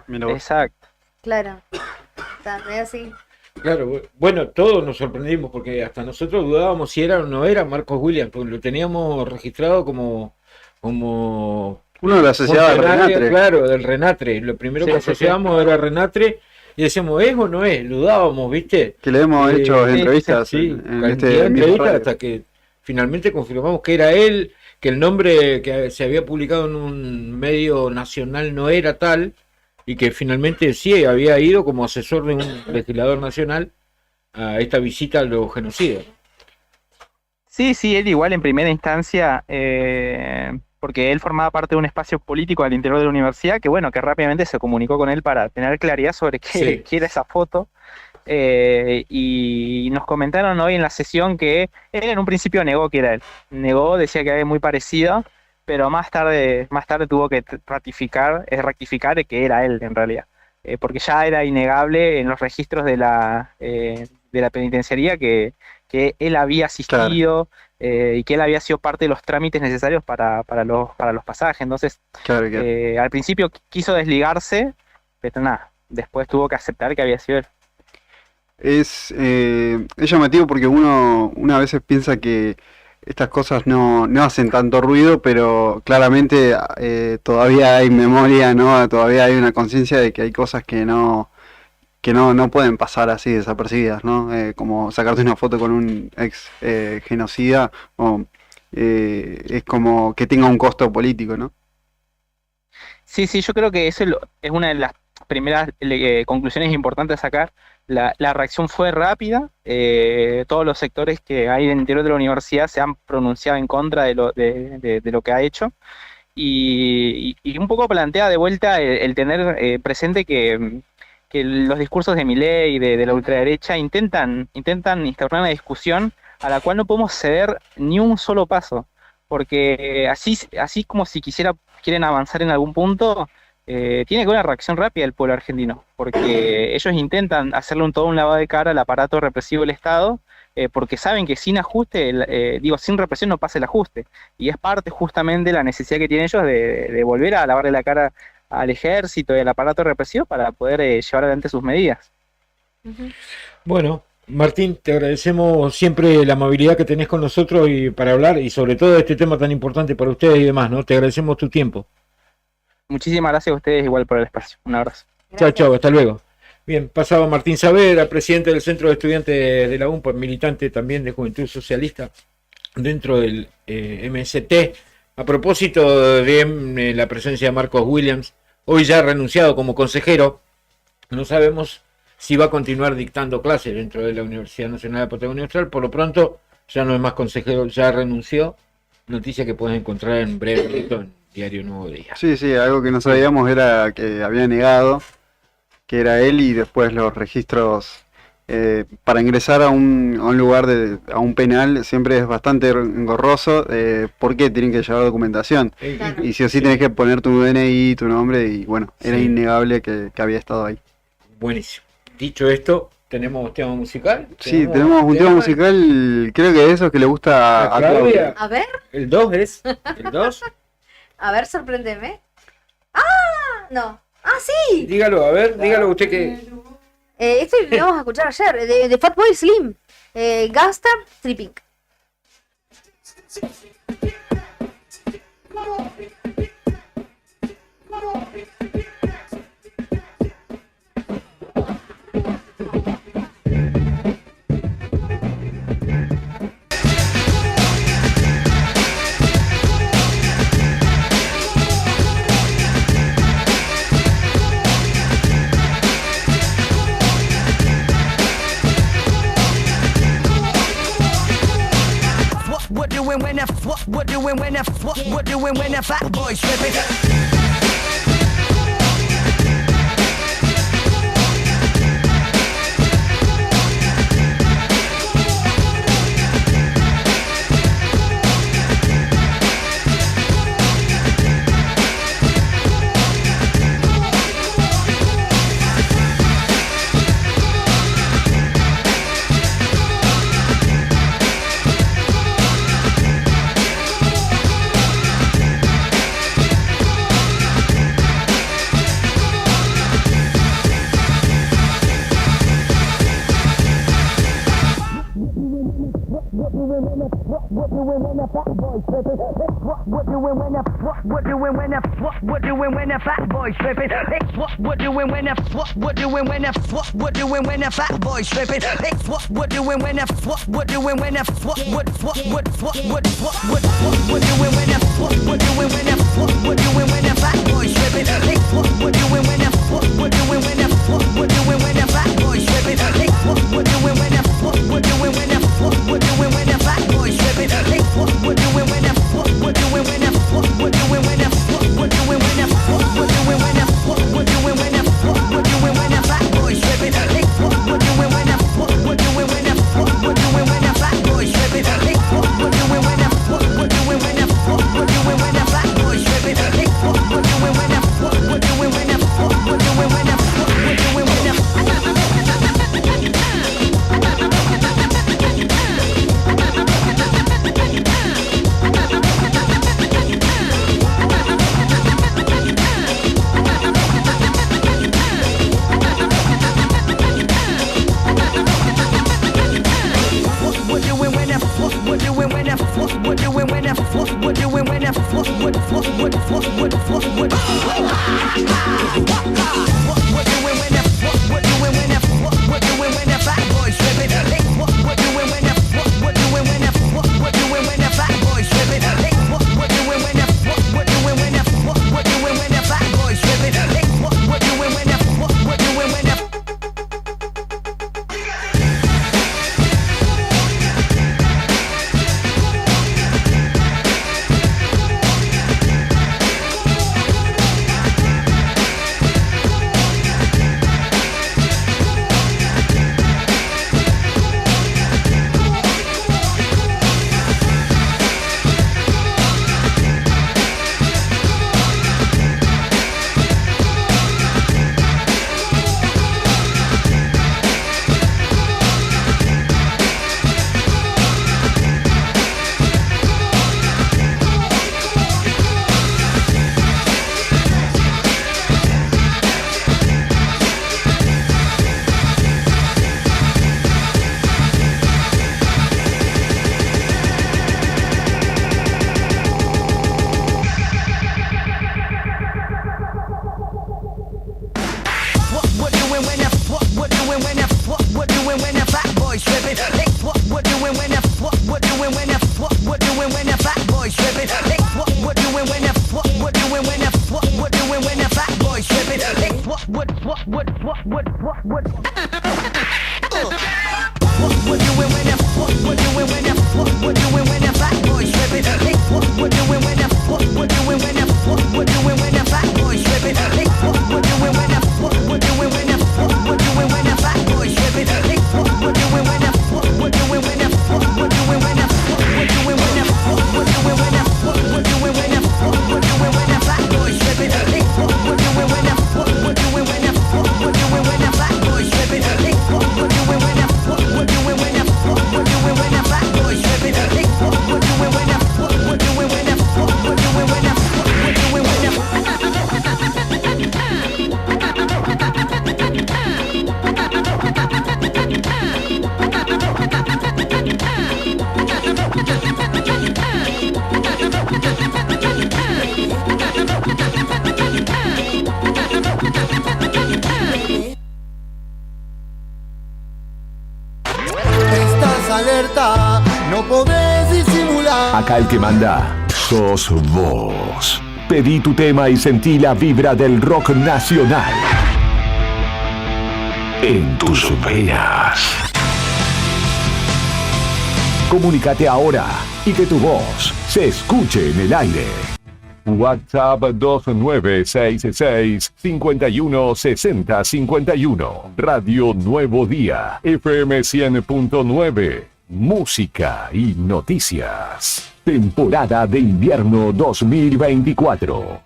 mira vos. Exacto. Claro, también así. Claro, bueno, todos nos sorprendimos porque hasta nosotros dudábamos si era o no era Marcos Williams, porque lo teníamos registrado como Uno lo asociaba al funcionario, Renatre. claro, del Renatre. Lo primero Sí, que sí, sí. asociábamos era Renatre y decíamos, ¿es o no es? Dudábamos, ¿viste? Que le hemos hecho entrevistas Sí, en cantidad este de mismo entrevistas radio. hasta que finalmente confirmamos que era él, que el nombre que se había publicado en un medio nacional no era tal, y que finalmente sí había ido como asesor de un legislador nacional a esta visita a los genocidas. Sí, sí, él igual en primera instancia, porque él formaba parte de un espacio político al interior de la universidad, que bueno, que rápidamente se comunicó con él para tener claridad sobre qué era esa foto. Y nos comentaron hoy en la sesión que él en un principio negó que era él. Negó, decía que era muy parecido, pero más tarde tuvo que rectificar que era él en realidad. Porque ya era innegable en los registros de la penitenciaría que él había asistido, y que él había sido parte de los trámites necesarios para los pasajes. Entonces, Claro, claro. al principio quiso desligarse, pero nada, después tuvo que aceptar que había sido él. Es llamativo porque uno a veces piensa que estas cosas no hacen tanto ruido, pero claramente todavía hay memoria, ¿no? Todavía hay una conciencia de que hay cosas que no pueden pasar así desapercibidas, ¿no? Como sacarte una foto con un ex genocida, es como que tenga un costo político, ¿no? Sí, sí, yo creo que eso es una de las primeras conclusiones importantes a sacar. La reacción fue rápida, todos los sectores que hay en el interior de la universidad se han pronunciado en contra de lo que ha hecho, y un poco plantea de vuelta el tener presente que los discursos de Milei y de la ultraderecha intentan instaurar una discusión a la cual no podemos ceder ni un solo paso, porque así como si quieren avanzar en algún punto, tiene que haber una reacción rápida del pueblo argentino, porque ellos intentan hacerle todo un lavado de cara al aparato represivo del Estado, porque saben que sin ajuste, sin represión no pasa el ajuste, y es parte justamente de la necesidad que tienen ellos de volver a lavarle la cara al ejército y al aparato represivo para poder llevar adelante sus medidas. Bueno, Martín, te agradecemos siempre la amabilidad que tenés con nosotros y para hablar, y sobre todo de este tema tan importante para ustedes y demás, ¿no? Te agradecemos tu tiempo. Muchísimas gracias a ustedes igual por el espacio. Un abrazo. Chao, chao, hasta luego. Bien, pasaba Martín Saavedra, presidente del Centro de Estudiantes de la UNPA, militante también de Juventud Socialista dentro del MST. A propósito de la presencia de Marcos Williams, hoy ya renunciado como consejero, no sabemos si va a continuar dictando clases dentro de la Universidad Nacional de Patagonia Austral. Por lo pronto ya no es más consejero, ya renunció. Noticia que puedes encontrar en breve en Diario Nuevo Día. Sí, sí, algo que no sabíamos era que había negado que era él, y después los registros para ingresar a un lugar, a un penal, siempre es bastante engorroso, porque tienen que llevar documentación. Y sí o sí tenés que poner tu DNI, tu nombre, y bueno, era innegable que había estado ahí. Buenísimo. Dicho esto, ¿tenemos tema musical? Sí, tenemos un tema musical, creo que de esos que le gusta a Claudia. A ver, ¿El 2 es? ¿El 2? a ver, sorpréndeme. ¡Ah! No. ¡Ah, sí! Dígalo, a ver, dígalo usted que... Esto lo íbamos a escuchar ayer, de Fatboy Slim. Gangsta Tripping. What doing when the fat boys tripping? Alerta, no podés disimular. Acá el que manda sos vos. Pedí tu tema y sentí la vibra del rock nacional en tus venas. Comunícate ahora y que tu voz se escuche en el aire. WhatsApp 2966 51 60 51. Radio Nuevo Día. FM 100.9. Música y noticias. Temporada de invierno 2024.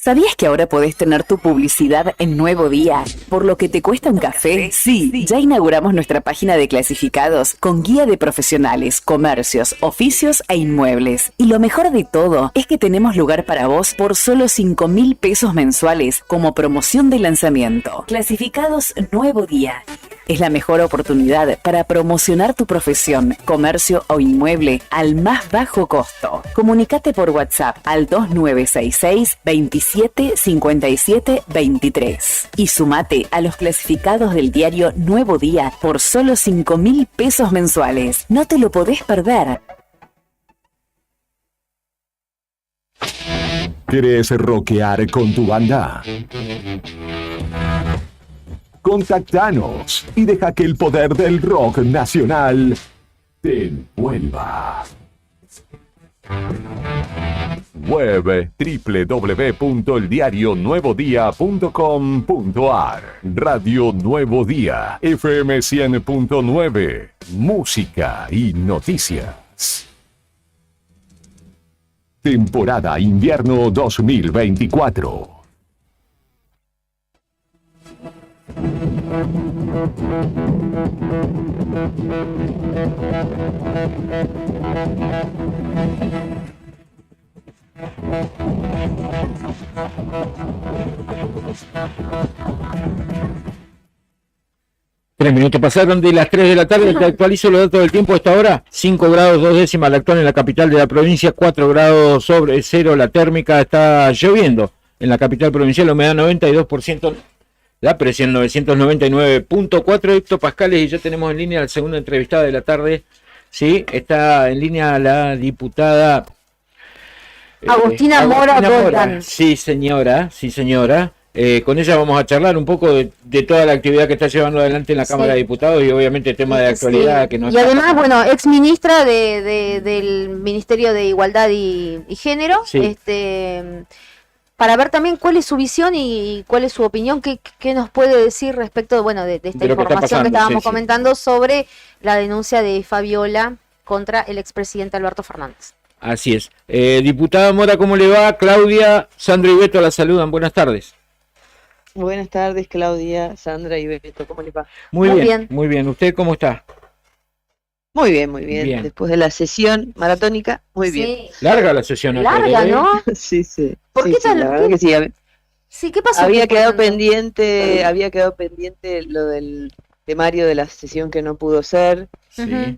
¿Sabías que ahora podés tener tu publicidad en Nuevo Día? ¿Por lo que te cuesta un café? Sí, ya inauguramos nuestra página de clasificados con guía de profesionales, comercios, oficios e inmuebles. Y lo mejor de todo es que tenemos lugar para vos por solo 5.000 pesos mensuales como promoción de lanzamiento. Clasificados Nuevo Día. Es la mejor oportunidad para promocionar tu profesión, comercio o inmueble al más bajo costo. Comunicate por WhatsApp al 2966 27 57 23 y sumate a los clasificados del diario Nuevo Día por solo 5.000 pesos mensuales. No te lo podés perder. ¿Querés rockear con tu banda? Contactanos y deja que el poder del rock nacional te envuelva. Web www.eldiarionuevodia.com.ar. Radio Nuevo Día, FM 100.9, música y noticias. Temporada Invierno 2024. Tres minutos pasaron de las 3 de la tarde. Te actualizo los datos del tiempo a esta hora. 5 grados 2 décimas la actual en la capital de la provincia, 4 grados sobre cero la térmica. Está lloviendo en la capital provincial, la humedad 92%, la presión 999.4 hectopascales. Y ya tenemos en línea la segunda entrevistada de la tarde. Sí, está en línea la diputada Agustina Mora Volcan. Sí, señora, sí, señora. Con ella vamos a charlar un poco de toda la actividad que está llevando adelante en la Cámara de Diputados y obviamente tema de actualidad que nos y además, bueno, ex ministra del Ministerio de Igualdad y Género, Sí. Para ver también cuál es su visión y cuál es su opinión, qué nos puede decir respecto, bueno, de esta De lo que está información que pasando, estábamos sí, sí. comentando sobre la denuncia de Fabiola contra el expresidente Alberto Fernández. Así es. Diputada Mora, ¿cómo le va? Claudia, Sandra y Beto la saludan. Buenas tardes. Buenas tardes, Claudia, Sandra y Beto, ¿cómo les va? Muy bien, muy bien. ¿Usted cómo está? Muy bien, muy bien. Bien. Después de la sesión maratónica, muy bien. Larga la sesión. Larga, ¿no? Sí, sí. ¿Por Sí, qué sí, tan- la verdad que sí. Sí, ¿qué pasó? Había ¿Qué quedado pasó? pendiente lo del temario de la sesión que no pudo ser. Ujú.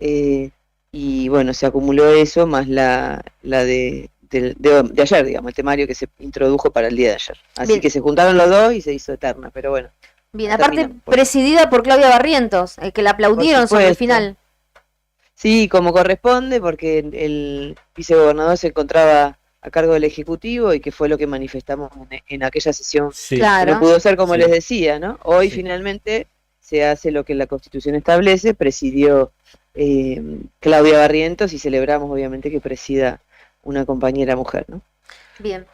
Y bueno, se acumuló eso, más la de ayer, digamos, el temario que se introdujo para el día de ayer. Así Bien. que se juntaron los dos y se hizo eterna, pero bueno. Bien, ya aparte terminamos. presidida por Claudia Barrientos, que la aplaudieron sobre el supuesto. final. Sí, como corresponde, porque el vicegobernador se encontraba a cargo del Ejecutivo y que fue lo que manifestamos en aquella sesión. Sí. Claro. No pudo ser como Sí. les decía, ¿no? Hoy Sí. finalmente se hace lo que la Constitución establece, presidió Claudia Barrientos y celebramos obviamente que presida una compañera mujer, ¿no? Bien.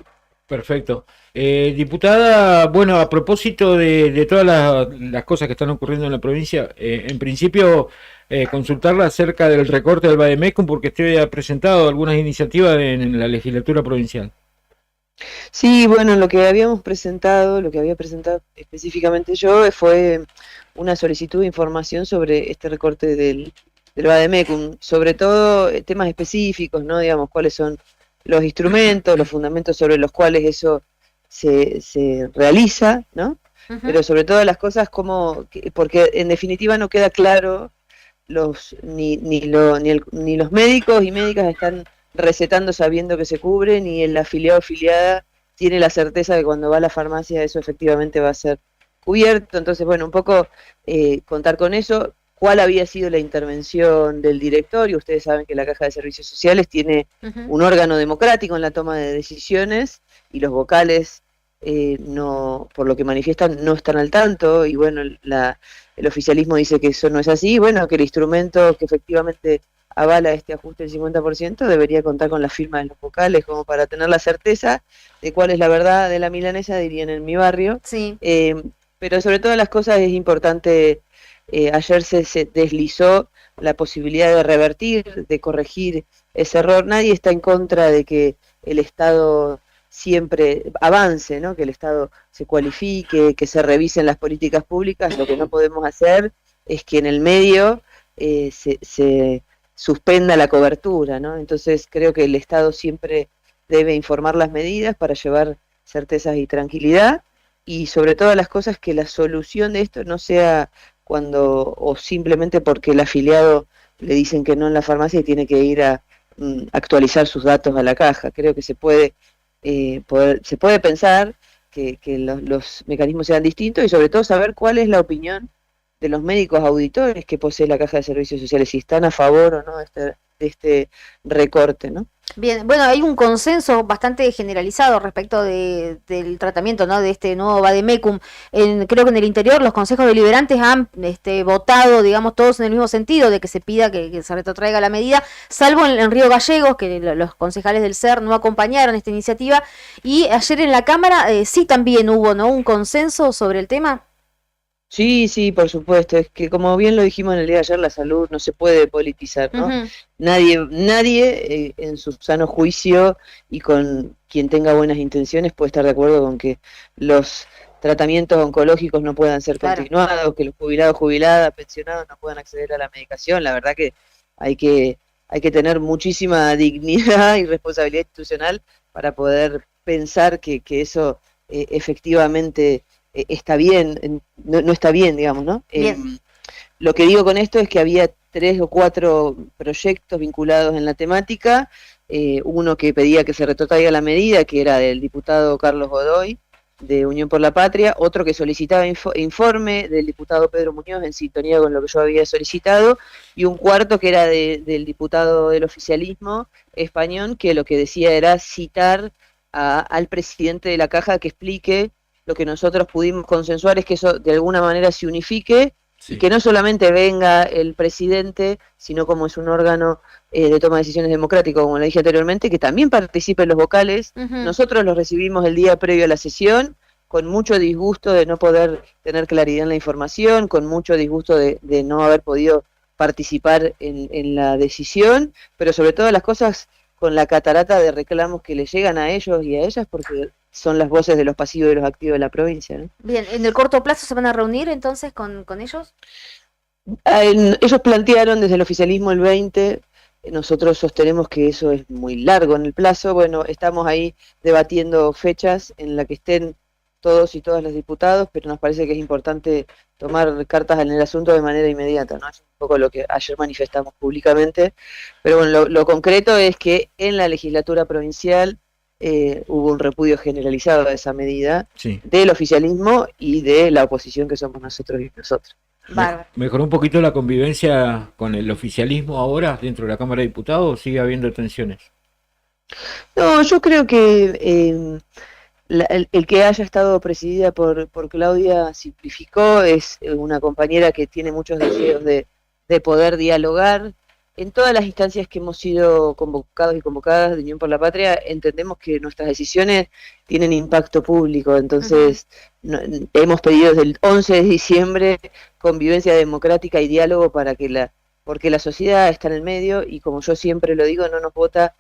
Perfecto. Diputada, bueno, a propósito de todas las cosas que están ocurriendo en la provincia, en principio consultarla acerca del recorte del Bademecum, porque usted ha presentado algunas iniciativas en la legislatura provincial. Sí, bueno, lo que había presentado específicamente yo fue una solicitud de información sobre este recorte del Bademecum, sobre todo temas específicos, ¿no? Digamos, cuáles son los instrumentos, los fundamentos sobre los cuales eso se realiza, ¿no? Pero sobre todo las cosas porque en definitiva no queda claro ni los médicos y médicas están recetando sabiendo que se cubre, ni el afiliado o afiliada tiene la certeza de que cuando va a la farmacia eso efectivamente va a ser cubierto. Entonces, bueno, un poco contar con eso, cuál había sido la intervención del directorio. Ustedes saben que la Caja de Servicios Sociales tiene un órgano democrático en la toma de decisiones y los vocales, no, por lo que manifiestan, no están al tanto y bueno, el oficialismo dice que eso no es así, y bueno, que el instrumento que efectivamente avala este ajuste del 50% debería contar con la firma de los vocales como para tener la certeza de cuál es la verdad de la milanesa, dirían en mi barrio. Sí. Pero sobre todas las cosas es importante, ayer se deslizó la posibilidad de revertir, de corregir ese error. Nadie está en contra de que el Estado siempre avance, ¿no? Que el Estado se cualifique, que se revisen las políticas públicas. Lo que no podemos hacer es que en el medio se suspenda la cobertura, ¿no? Entonces creo que el Estado siempre debe informar las medidas para llevar certezas y tranquilidad, y sobre todas las cosas que la solución de esto no sea cuando o simplemente porque el afiliado le dicen que no en la farmacia y tiene que ir a actualizar sus datos a la caja. Creo que se puede pensar que los mecanismos sean distintos, y sobre todo saber cuál es la opinión de los médicos auditores que posee la Caja de Servicios Sociales, si están a favor o no de este recorte, ¿no? Bien, bueno, hay un consenso bastante generalizado respecto del tratamiento, ¿no? De este nuevo vademecum. Creo que en el interior los consejos deliberantes han votado, digamos, todos en el mismo sentido, de que se pida que se retrotraiga la medida, salvo en Río Gallegos, que los concejales del SER no acompañaron esta iniciativa, y ayer en la Cámara sí también hubo, ¿no?, un consenso sobre el tema. Sí, por supuesto. Es que, como bien lo dijimos en el día de ayer, la salud no se puede politizar, ¿no? Ujú. Nadie en su sano juicio y con quien tenga buenas intenciones puede estar de acuerdo con que los tratamientos oncológicos no puedan ser continuados, que los jubilados, jubiladas, pensionados no puedan acceder a la medicación. La verdad que hay que tener muchísima dignidad y responsabilidad institucional para poder pensar que eso efectivamente está bien, no está bien, digamos, ¿no? Lo que digo con esto es que había 3 o 4 proyectos vinculados en la temática, uno que pedía que se retrotraiga la medida, que era del diputado Carlos Godoy, de Unión por la Patria, otro que solicitaba informe del diputado Pedro Muñoz en sintonía con lo que yo había solicitado, y un cuarto que era del diputado del oficialismo español, que lo que decía era citar al presidente de la Caja que explique lo que nosotros pudimos consensuar, es que eso de alguna manera se unifique, y que no solamente venga el presidente, sino como es un órgano de toma de decisiones democrático, como le dije anteriormente, que también participen los vocales. Nosotros los recibimos el día previo a la sesión, con mucho disgusto de no poder tener claridad en la información, con mucho disgusto de no haber podido participar en la decisión, pero sobre todas las cosas con la catarata de reclamos que le llegan a ellos y a ellas, porque son las voces de los pasivos y los activos de la provincia, ¿no? Bien, ¿en el corto plazo se van a reunir entonces con ellos? Ellos plantearon desde el oficialismo el 20, nosotros sostenemos que eso es muy largo en el plazo. Bueno, estamos ahí debatiendo fechas en las que estén todos y todas los diputados, pero nos parece que es importante tomar cartas en el asunto de manera inmediata, ¿no? Es un poco lo que ayer manifestamos públicamente, pero bueno, lo concreto es que en la legislatura provincial hubo un repudio generalizado de esa medida, del oficialismo y de la oposición, que somos nosotros y nosotros. ¿Mejoró un poquito la convivencia con el oficialismo ahora dentro de la Cámara de Diputados, o sigue habiendo tensiones? No, yo creo que el que haya estado presidida por Claudia simplificó, es una compañera que tiene muchos deseos de poder dialogar. En todas las instancias que hemos sido convocados y convocadas de Unión por la Patria, entendemos que nuestras decisiones tienen impacto público, entonces hemos pedido desde el 11 de diciembre convivencia democrática y diálogo porque la sociedad está en el medio, y como yo siempre lo digo, no nos vota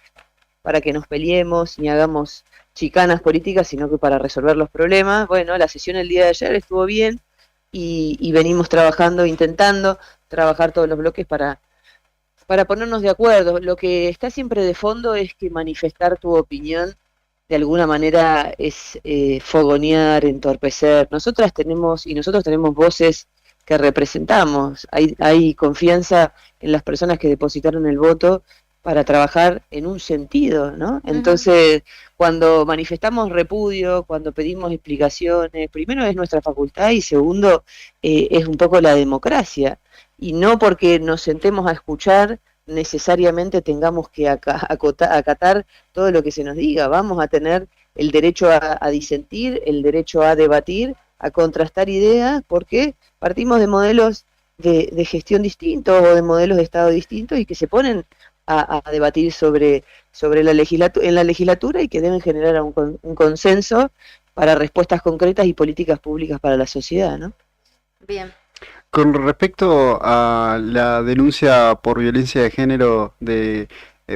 para que nos peleemos ni hagamos chicanas políticas, sino que para resolver los problemas. Bueno, la sesión el día de ayer estuvo bien, y venimos trabajando, intentando trabajar todos los bloques para ponernos de acuerdo. Lo que está siempre de fondo es que manifestar tu opinión de alguna manera es fogonear, entorpecer. Nosotros tenemos voces que representamos. Hay confianza en las personas que depositaron el voto para trabajar en un sentido, ¿no? Entonces, cuando manifestamos repudio, cuando pedimos explicaciones, primero es nuestra facultad, y segundo es un poco la democracia. Y no porque nos sentemos a escuchar necesariamente tengamos que acatar todo lo que se nos diga. Vamos a tener el derecho a disentir, el derecho a debatir, a contrastar ideas, porque partimos de modelos de gestión distintos o de modelos de Estado distintos, y que se ponen a debatir sobre en la legislatura, y que deben generar un consenso para respuestas concretas y políticas públicas para la sociedad, ¿no? Bien. Con respecto a la denuncia por violencia de género de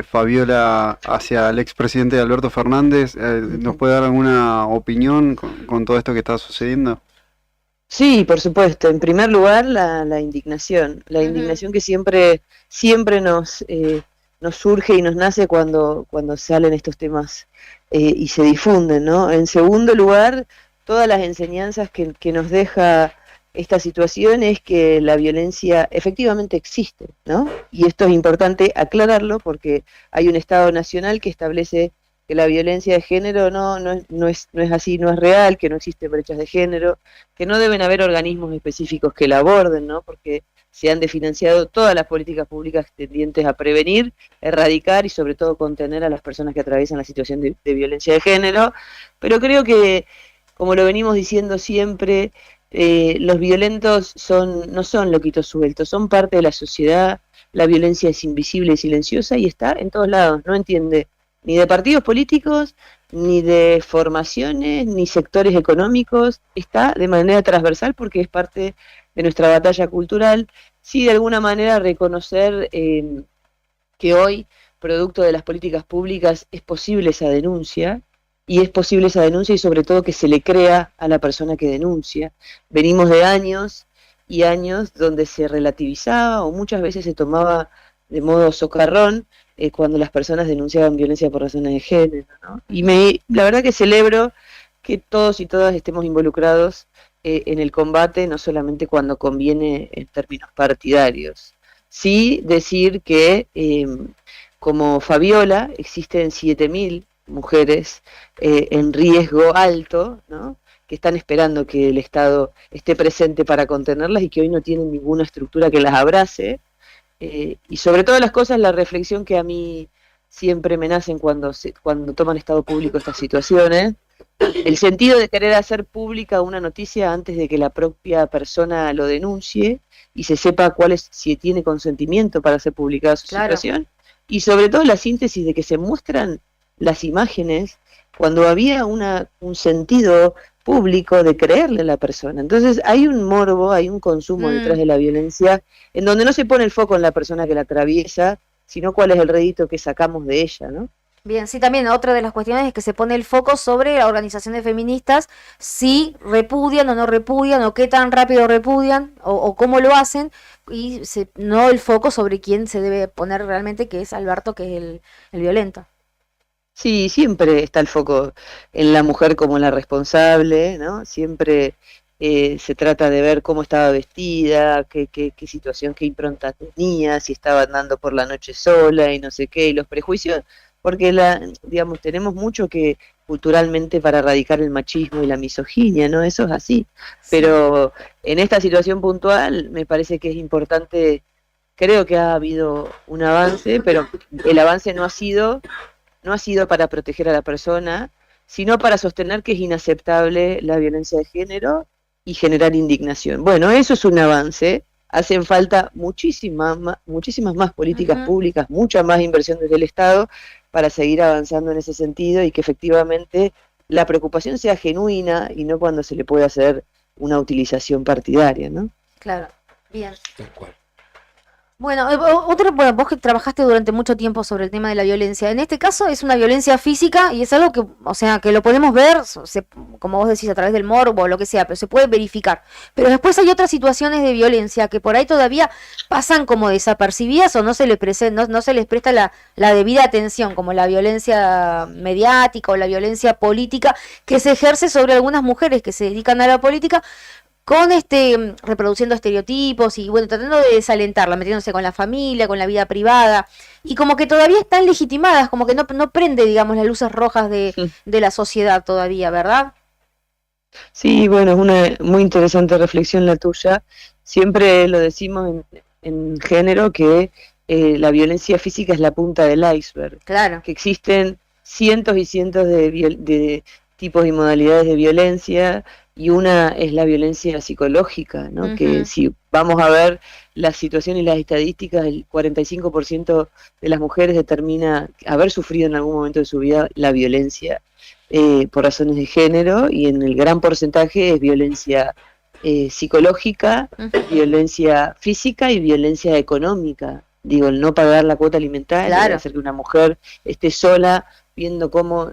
Fabiola hacia el expresidente Alberto Fernández. ¿Nos puede dar alguna opinión con todo esto que está sucediendo? Sí, por supuesto. En primer lugar, la indignación. La indignación que siempre nos surge y nos nace cuando salen estos temas y se difunden, ¿no? En segundo lugar, todas las enseñanzas que nos deja esta situación es que la violencia efectivamente existe, ¿no? Y esto es importante aclararlo porque hay un Estado nacional que establece que la violencia de género no es así, no es real, que no existen brechas de género, que no deben haber organismos específicos que la aborden, ¿no? Porque se han desfinanciado todas las políticas públicas tendientes a prevenir, erradicar y sobre todo contener a las personas que atraviesan la situación de violencia de género. Pero creo que, como lo venimos diciendo siempre, los violentos no son loquitos sueltos, son parte de la sociedad. La violencia es invisible y silenciosa y está en todos lados, no entiende ni de partidos políticos, ni de formaciones, ni sectores económicos, está de manera transversal porque es parte de nuestra batalla cultural. Sí, de alguna manera reconocer que hoy, producto de las políticas públicas, es posible esa denuncia, y sobre todo que se le crea a la persona que denuncia. Venimos de años y años donde se relativizaba o muchas veces se tomaba de modo socarrón cuando las personas denunciaban violencia por razones de género, ¿no? Y la verdad que celebro que todos y todas estemos involucrados en el combate, no solamente cuando conviene en términos partidarios. Sí decir que, como Fabiola, existen 7.000 mujeres en riesgo alto, ¿no? Que están esperando que el Estado esté presente para contenerlas y que hoy no tienen ninguna estructura que las abrace. Y sobre todas las cosas, la reflexión que a mí siempre me nacen cuando toman estado público estas situaciones, el sentido de querer hacer pública una noticia antes de que la propia persona lo denuncie y se sepa si tiene consentimiento para hacer publicada su situación, y sobre todo la síntesis de que se muestran las imágenes cuando había un sentido público de creerle a la persona. Entonces hay un morbo, hay un consumo detrás de la violencia, en donde no se pone el foco en la persona que la atraviesa, sino cuál es el rédito que sacamos de ella, ¿no? Bien, sí, también otra de las cuestiones es que se pone el foco sobre las organizaciones feministas, si repudian o no repudian, o qué tan rápido repudian, o cómo lo hacen, y no el foco sobre quién se debe poner realmente, que es Alberto, que es el violento. Sí, siempre está el foco en la mujer como la responsable, ¿no? Siempre se trata de ver cómo estaba vestida, qué situación, qué impronta tenía, si estaba andando por la noche sola y no sé qué, y los prejuicios, porque tenemos mucho que culturalmente para erradicar el machismo y la misoginia, ¿no? Eso es así. Pero en esta situación puntual me parece que es importante, creo que ha habido un avance, pero el avance no ha sido para proteger a la persona, sino para sostener que es inaceptable la violencia de género y generar indignación. Bueno, eso es un avance. Hacen falta muchísimas más políticas públicas, mucha más inversión desde el Estado para seguir avanzando en ese sentido y que efectivamente la preocupación sea genuina y no cuando se le puede hacer una utilización partidaria, ¿no? Claro, bien. Bueno, vos que trabajaste durante mucho tiempo sobre el tema de la violencia, en este caso es una violencia física y es algo que, o sea, que lo podemos ver, como vos decís, a través del morbo o lo que sea, pero se puede verificar. Pero después hay otras situaciones de violencia que por ahí todavía pasan como desapercibidas o no se les presta la debida atención, como la violencia mediática o la violencia política que se ejerce sobre algunas mujeres que se dedican a la política, con reproduciendo estereotipos y bueno, tratando de desalentarla, metiéndose con la familia, con la vida privada, y como que todavía están legitimadas, como que no prende, digamos, las luces rojas de la sociedad todavía, ¿verdad? Sí, bueno, es una muy interesante reflexión la tuya. Siempre lo decimos en género que la violencia física es la punta del iceberg. Claro. Que existen cientos y cientos de tipos y modalidades de violencia, y una es la violencia psicológica, ¿no? Que si vamos a ver la situación y las estadísticas, el 45% de las mujeres determina haber sufrido en algún momento de su vida la violencia por razones de género, y en el gran porcentaje es violencia psicológica, violencia física y violencia económica. Digo, el no pagar la cuota alimentaria, Claro. hacer que una mujer esté sola viendo cómo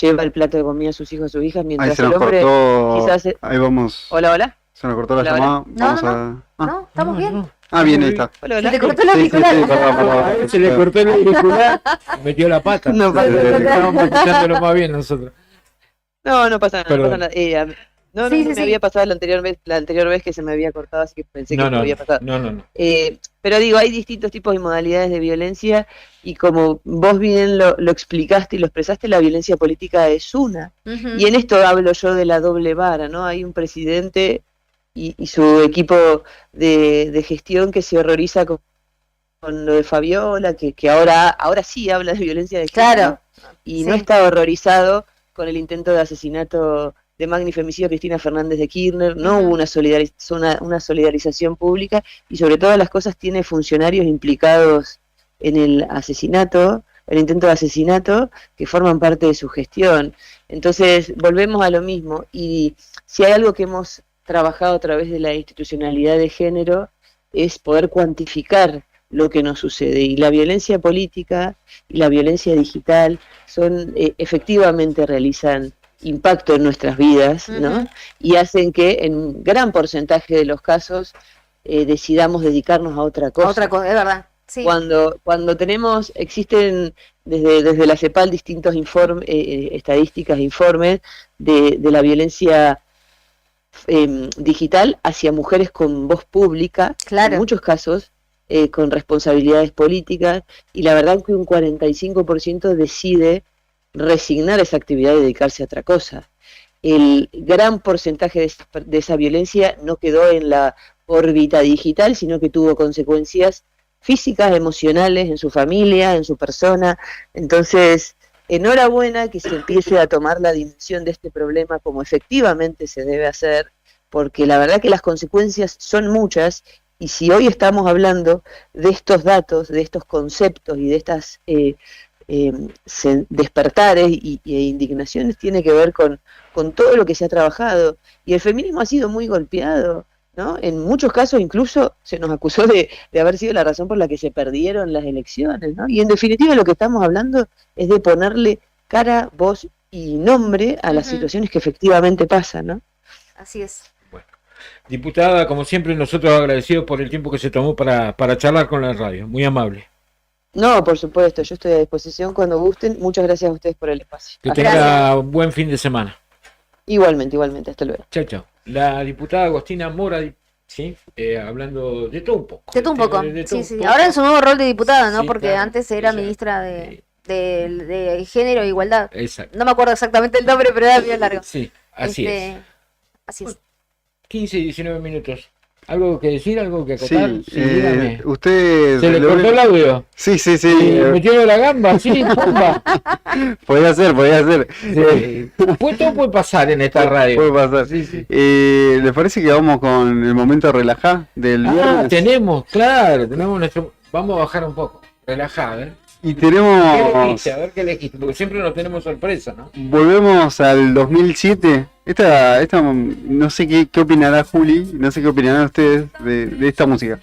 lleva el plato de comida a sus hijos, a sus hijas, Ahí mientras se el nos hombre cortó. quizás... Ahí vamos. Hola, hola. Se nos cortó la Hola, llamada. hola. Vamos No, a. No, estamos bien. Ah, bien, ahí está. Hola, Se hola. te cortó el Sí, sí, sí, auricular. perdón. Se le cortó el auricular, metió la pata. No pasa nada. Estábamos escuchándolo más bien nosotros. No pasa nada, no Perdón. pasa nada. No, Sí, sí, me sí. había pasado la anterior vez que se me había cortado, así que pensé que No, me no, había pasado. no. Pero digo, hay distintos tipos y modalidades de violencia y como vos bien lo explicaste y lo expresaste, la violencia política es una. Ujú. Y en esto hablo yo de la doble vara, ¿no? Hay un presidente y su equipo de gestión que se horroriza con lo de Fabiola, que ahora sí habla de violencia de género, Claro. y Sí. no está horrorizado con el intento de asesinato de magnifemicidio de Cristina Fernández de Kirchner. No hubo una solidarización pública y sobre todas las cosas tiene funcionarios implicados en el asesinato, el intento de asesinato, que forman parte de su gestión. Entonces volvemos a lo mismo, y si hay algo que hemos trabajado a través de la institucionalidad de género es poder cuantificar lo que nos sucede, y la violencia política y la violencia digital son efectivamente realizan impacto en nuestras vidas, ¿no? Ujú. Y hacen que en un gran porcentaje de los casos decidamos dedicarnos a otra cosa. Otra cosa, es verdad. Sí. Cuando existen desde la CEPAL distintos estadísticas, informes de la violencia digital hacia mujeres con voz pública, Claro. en muchos casos con responsabilidades políticas, y la verdad que un 45% decide resignar esa actividad y dedicarse a otra cosa. El gran porcentaje de esa violencia no quedó en la órbita digital, sino que tuvo consecuencias físicas, emocionales, en su familia, en su persona. Entonces, enhorabuena que se empiece a tomar la dimensión de este problema como efectivamente se debe hacer, porque la verdad que las consecuencias son muchas, y si hoy estamos hablando de estos datos, de estos conceptos y de estas despertares e indignaciones, tiene que ver con todo lo que se ha trabajado, y el feminismo ha sido muy golpeado, ¿no? En muchos casos incluso se nos acusó de haber sido la razón por la que se perdieron las elecciones, ¿no? Y en definitiva lo que estamos hablando es de ponerle cara, voz y nombre a las Ujú. situaciones que efectivamente pasan, ¿no? Así es. Diputada, como siempre, nosotros agradecidos por el tiempo que se tomó para charlar con la radio. Muy amable. No, por supuesto, yo estoy a disposición cuando gusten. Muchas gracias a ustedes por el espacio. Que Hasta tenga luego. buen fin de semana. Igualmente, hasta luego. Chao, chao. La diputada Agostina Mora, ¿sí? Hablando de todo un poco. De todo un poco. De todo Sí, un sí. poco. Ahora en su nuevo rol de diputada, ¿no? Sí, Porque claro. antes era ministra de Género e Igualdad. Exacto. No me acuerdo exactamente el nombre, pero era bien largo. Sí, así es. Así es. 15 y 19 minutos. ¿Algo que decir? ¿Algo que Sí, acotar? dígame. usted... ¿Se le cortó el audio? Sí, sí, sí. ¿Le metió la gamba? Sí, pumba. Podría ser. Sí. Todo puede pasar en esta radio. Puede pasar. Sí, sí. ¿Le parece que vamos con el momento relajá del viernes? Tenemos nuestro... Vamos a bajar un poco. Relajá, a ver. Y ¿Qué tenemos... elegiste? A ver qué elegiste. Porque siempre nos tenemos sorpresa, ¿no? Volvemos al 2007. Esta no sé qué opinará Juli, no sé qué opinarán ustedes de esta música.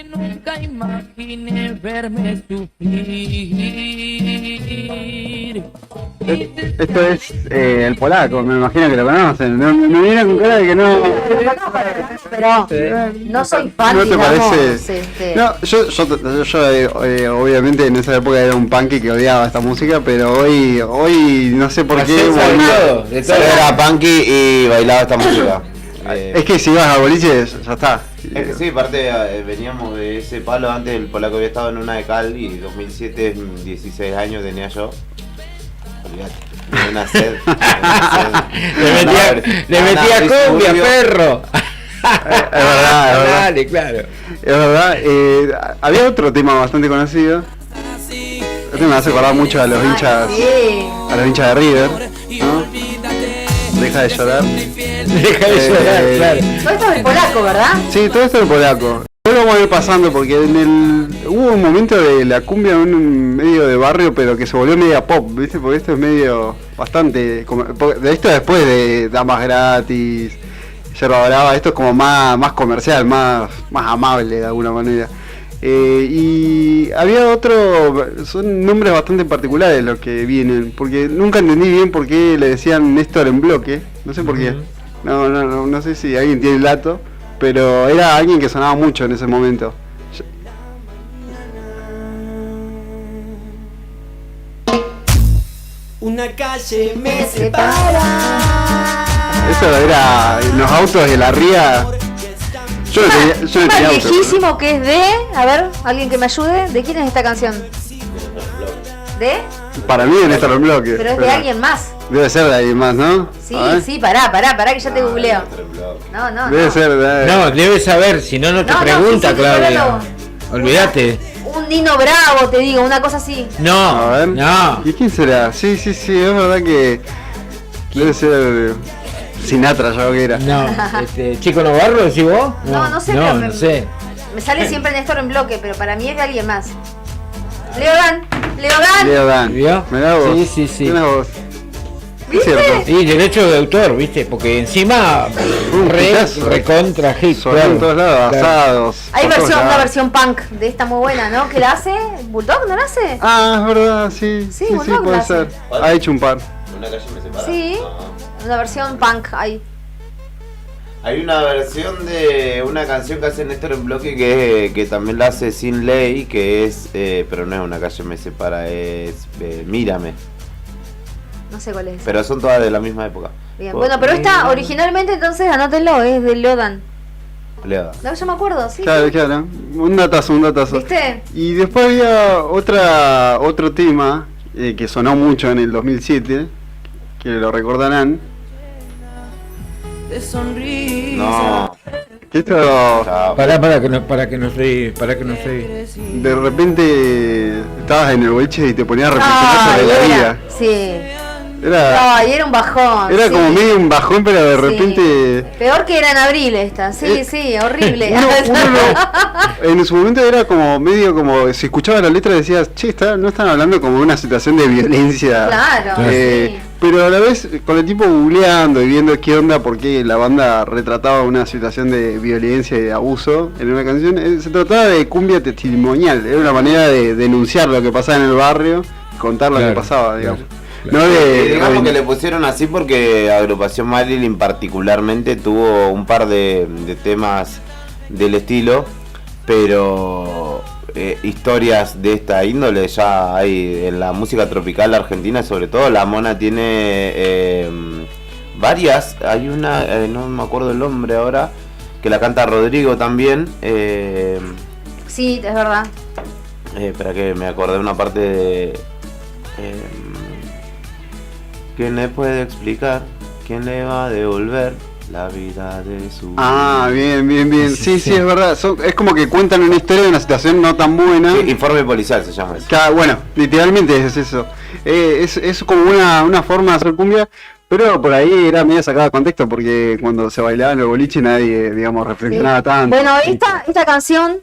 Nunca imaginé verme sufrir. Esto es el polaco, me imagino que lo conocen. Me miran con cara de que no. Pero no soy fan, ¿No te digamos. parece? No, yo obviamente en esa época era un punky que odiaba esta música, pero hoy no sé por qué. Yo era punky y bailaba esta música. Es que si vas a boliches, ya está. Es que sí, aparte veníamos de ese palo. Antes el polaco había estado en una de cal y 2007, 16 años tenía yo. Olvídate, una sed. Le metía cumbia, perro. Es verdad. Dale, claro. Es verdad. Había otro tema bastante conocido. Este me hace acordar mucho a los hinchas. A los hinchas de River, ¿no? Deja de llorar. Deja de llorar, claro. Todo esto es polaco, ¿verdad? Sí, todo esto es polaco. Después vamos a ir pasando porque hubo un momento de la cumbia en un medio de barrio, pero que se volvió media pop, ¿viste? Porque esto es medio bastante... De esto después de Damas Gratis, Yerba Brava. Esto es como más comercial, más amable de alguna manera. Y había otro, son nombres bastante particulares los que vienen, porque nunca entendí bien por qué le decían Néstor en bloque, no sé por qué. No sé si alguien tiene el dato, pero era alguien que sonaba mucho en ese momento. Una calle me separa. Eso era en los autos de la ría. Yo no tenía auto. Viejísimo que es de, a ver, alguien que me ayude, ¿de quién es esta canción? ¿De? Para mí en Néstor en bloque. Pero es de alguien más. Debe ser de alguien más, ¿no? Sí, pará, que ya te googleo. No. Debe ser de... No, debes saber, si no, no te pregunta, sí, Claudia. Olvídate. Un Nino Bravo, te digo, una cosa así. No, a ver. no. ¿Y quién será? Sí, es verdad que debe ser Sinatra, ya que era. No, Chico Novarro, ¿decís vos? No sé, no, pero no sé. Me sale siempre Néstor en bloque, pero para mí es de alguien más. Leo Dan. ¿Vio? Mirá vos. Sí. Mirá vos. ¿Viste? Cierto. Y derecho de autor, ¿viste? Porque encima recontra hit. Son en todos lados, asados. Hay por todos una lados. versión punk de esta muy buena, ¿no? ¿Que la hace? ¿Bulldog no la hace? Ah, es verdad, sí. Sí, Bulldog puede la ser. hace. Ha hecho un par. Una calle me separa. Sí, una versión punk ahí. Hay una versión de una canción que hace Néstor en bloque que también la hace Sin Ley, que es, pero no es Una calle me separa, es Mírame. No sé cuál es. Pero son todas de la misma época. Bien. Bueno, pero esta originalmente entonces anótenlo, es de Leodan. Leo. No, yo me acuerdo, sí. Claro. Un datazo. ¿Viste? Y después había otro tema que sonó mucho en el 2007, que lo recordarán. No. Esto... Para que no estoy. De repente estabas en el boliche y te ponías a reflexionar sobre la vida. Sí. Era un bajón. Era como sí. medio un bajón, pero de repente... Peor que era en abril esta. Sí, horrible. En su momento era como medio como... Si escuchabas la letra decías, che, no están hablando como de una situación de violencia. Claro, sí. Pero a la vez, con el tiempo googleando y viendo qué onda, por qué la banda retrataba una situación de violencia y de abuso en una canción, se trataba de cumbia testimonial. Era una manera de denunciar lo que pasaba en el barrio, contar lo que pasaba, digamos. No digamos que le pusieron así porque Agrupación Marilyn particularmente tuvo un par de temas del estilo, pero historias de esta índole ya hay en la música tropical argentina, sobre todo. La Mona tiene varias, hay una, no me acuerdo el nombre ahora, que la canta Rodrigo también. Sí, es verdad. Espera que me acordé una parte de... ¿Quién le puede explicar? ¿Quién le va a devolver la vida de su... Ah, bien. Sí, es verdad. Es como que cuentan una historia de una situación no tan buena. Sí, informe policial se llama eso. Bueno, literalmente es eso. Es como una forma de hacer cumbia, pero por ahí era medio sacada de contexto, porque cuando se bailaba en el boliche nadie, digamos, reflexionaba tanto. Bueno, esta canción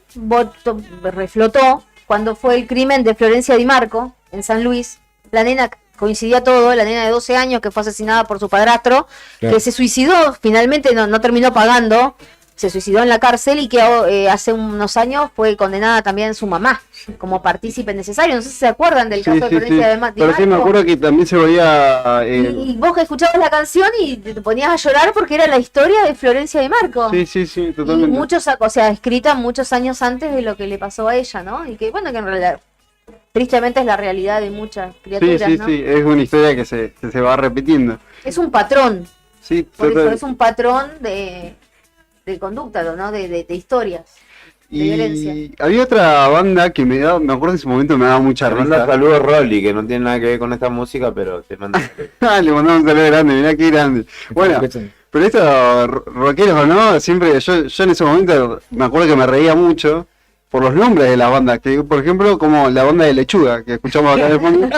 reflotó cuando fue el crimen de Florencia Di Marco en San Luis. La nena... Coincidía todo, la nena de 12 años que fue asesinada por su padrastro, que se suicidó, finalmente no terminó pagando, se suicidó en la cárcel y que hace unos años fue condenada también su mamá como partícipe necesario. No sé si se acuerdan del caso de Florencia de Marco. Pero sí me acuerdo que también se veía... Y vos que escuchabas la canción y te ponías a llorar porque era la historia de Florencia de Marco. Sí, totalmente. Y escrita muchos años antes de lo que le pasó a ella, ¿no? Y que bueno, que en realidad... Tristemente es la realidad de muchas criaturas, ¿no? Sí, es una historia que se va repitiendo. Es un patrón. Sí, por eso es un patrón de conducta, ¿no? De historias, de violencia. Había otra banda que me acuerdo en su momento me daba mucha risa. Manda saludos Rolly, que no tiene nada que ver con esta música, pero te manda. Le mandamos un saludo grande, mirá qué grande. Bueno, pero esto, rockeros o no, siempre, yo en ese momento me acuerdo que me reía mucho por los nombres de la banda, que por ejemplo como la banda de Lechuga, que escuchamos acá en el fondo.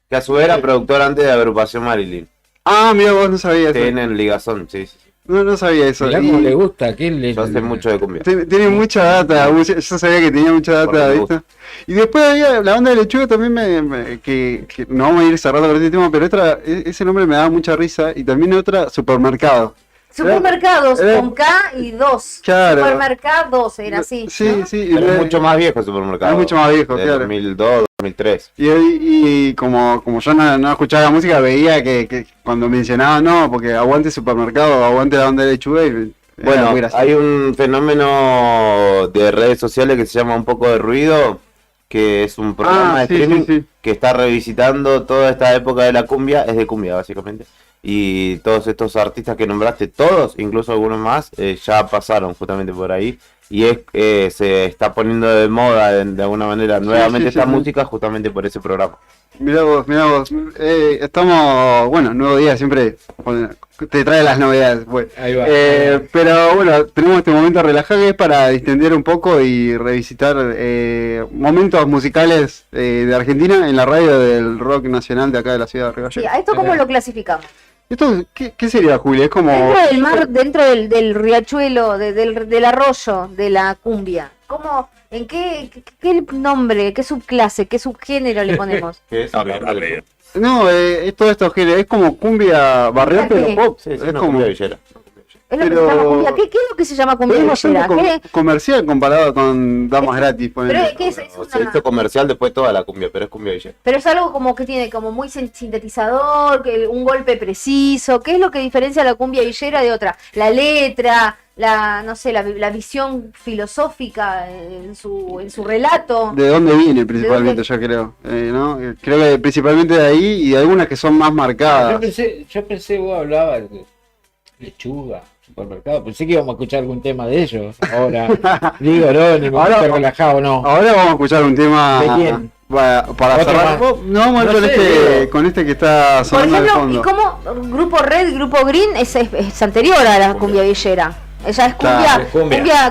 Que a su vez era productor antes de Agrupación Marilyn. Ah, mira, vos no sabías eso. Tienen ligazón, sí. No sabía eso. Mirá cómo le gusta, yo sé mucho de cumbia. Tiene mucha data, yo sabía que tenía mucha data, ¿viste? Y después había la banda de Lechuga también que no vamos a ir cerrando con este tema, pero ese nombre me daba mucha risa, y también otra, Supermercado. Supermercados con K y 2. Claro. Supermercados era así. Sí, ¿no? sí. Pero es mucho más viejo el supermercado. Es mucho más viejo, de claro. 2002, 2003. Y como yo no escuchaba la música, veía que cuando mencionaban, no, porque aguante supermercado, aguante la banda de lechuga, y Bueno, muy gracioso. hay un fenómeno de redes sociales que se llama Un Poco de Ruido, que es un programa de sí, streaming sí. que está revisitando toda esta época de la cumbia, es de cumbia básicamente, y todos estos artistas que nombraste, todos, incluso algunos más, ya pasaron justamente por ahí, y se está poniendo de moda de alguna manera nuevamente esta música justamente por ese programa. Mirá vos. Estamos, bueno, Nuevo Día siempre te trae las novedades. Pues. Ahí va. Pero bueno, tenemos este momento relajado que es para distender un poco y revisitar momentos musicales de Argentina en la radio del rock nacional de acá de la ciudad de Río Sí, Gallegos. ¿a esto cómo lo clasificamos? ¿Esto qué sería, Julia? Es como... Dentro del mar, dentro del riachuelo, del arroyo, de la cumbia. ¿Cómo, en qué nombre, qué subclase, qué subgénero le ponemos? No, es todo esto género, es como cumbia barrial, pero pop. Sí, es una como... cumbia villera. Es lo que se llama cumbia. ¿Qué es lo que se llama cumbia Es bastante villera? comercial comparado con Damas Gratis. Pero ponele. es que es Se hizo comercial después toda la cumbia, pero es cumbia villera. Pero es algo como que tiene como muy sintetizador, un golpe preciso. ¿Qué es lo que diferencia la cumbia villera de otra? La letra, no sé, la visión filosófica en su relato. ¿De dónde viene principalmente, yo creo? ¿No? Creo que principalmente de ahí y de algunas que son más marcadas. Yo pensé vos hablabas de lechuga, supermercado, pensé que íbamos a escuchar algún tema de ellos. Ahora, digo, no, ni me Ahora- estoy relajado, no. Ahora vamos a escuchar un tema. ¿De quién? Para ¿Otro cerrar. más? No, vamos a ir No con, sé, con este que está Por sonando al ejemplo, ¿y fondo. cómo Grupo Red, Grupo Green es anterior a la cumbia villera? Ella es Claro,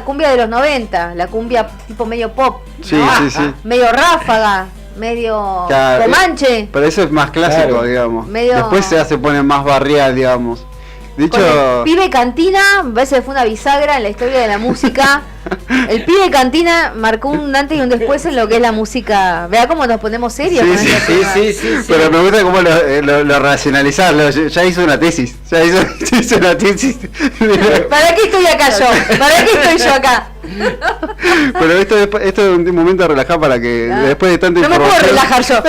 cumbia de los 90, la cumbia tipo medio pop, Sí, ¿no? sí, sí. medio ráfaga, medio Claro, comanche. Pero eso es más clásico, Claro. digamos. Medio- Después se pone más barrial, digamos. De Con hecho, el pibe cantina, a veces fue una bisagra en la historia de la música. El pibe cantina marcó un antes y un después en lo que es la música. Vea cómo nos ponemos serios. con este tema. pero me gusta cómo lo racionalizar. Ya hizo una tesis. Ya hizo una tesis. ¿Para qué estoy acá yo? ¿Para qué estoy yo acá? Pero esto es un momento relajado para que después de tanta No me puedo información. relajar yo.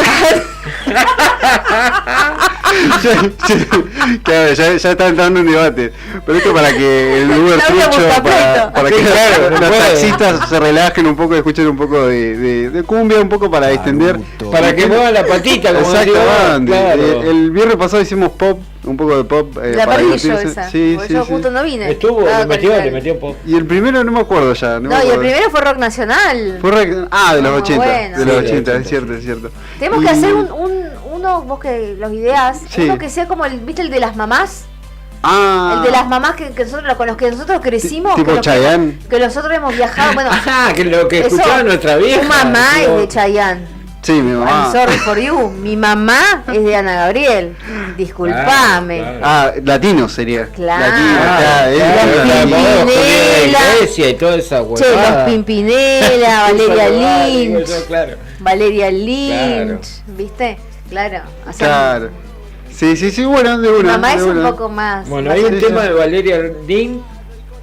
Claro, ya está entrando un debate. Pero esto para que el Uber Claudia Trucho, Bustapreto. para Sí, que claro, los no puede. taxistas se relajen un poco, escuchen un poco de cumbia, un poco para distender. Para que muevan la patita, como decía vos, Exactamente. claro. El viernes pasado hicimos pop, un poco de pop. La para perdí yo divertirse. esa. Sí, Porque sí, yo sí. justo no vine. Estuvo, Estaba le con metió, el- le metió pop. Y el primero no me acuerdo ya. No, y el primero fue rock nacional. de los Muy 80. bueno. De los Sí, 80, de es cierto, es cierto. Tenemos Y- que hacer uno, vos que los ideás, Sí. uno que sea como ¿viste el de las mamás? Ah, El de las mamás que nosotros, con los que nosotros crecimos. tipo que, Chayanne. que nosotros hemos viajado. Bueno, Ah, que lo que eso, escuchaba nuestra vieja. Tu mamá digo, es de Chayanne. Sí, mi mamá. I'm sorry for you. Mi mamá es de Ana Gabriel. Disculpame. Claro, claro. Ah, latino sería. Claro. Latino, Ah, es claro, latino. la voz, Pimpinela. la iglesia y toda esa Che, los huevada. Pimpinela, Valeria Esa digo Lynch. yo, claro. Valeria Lynch. ¿Viste? Claro. O sea, Claro. Sí, bueno, de mi una. mamá de es un una. poco más. Bueno, más hay un Sí, tema sí. de Valeria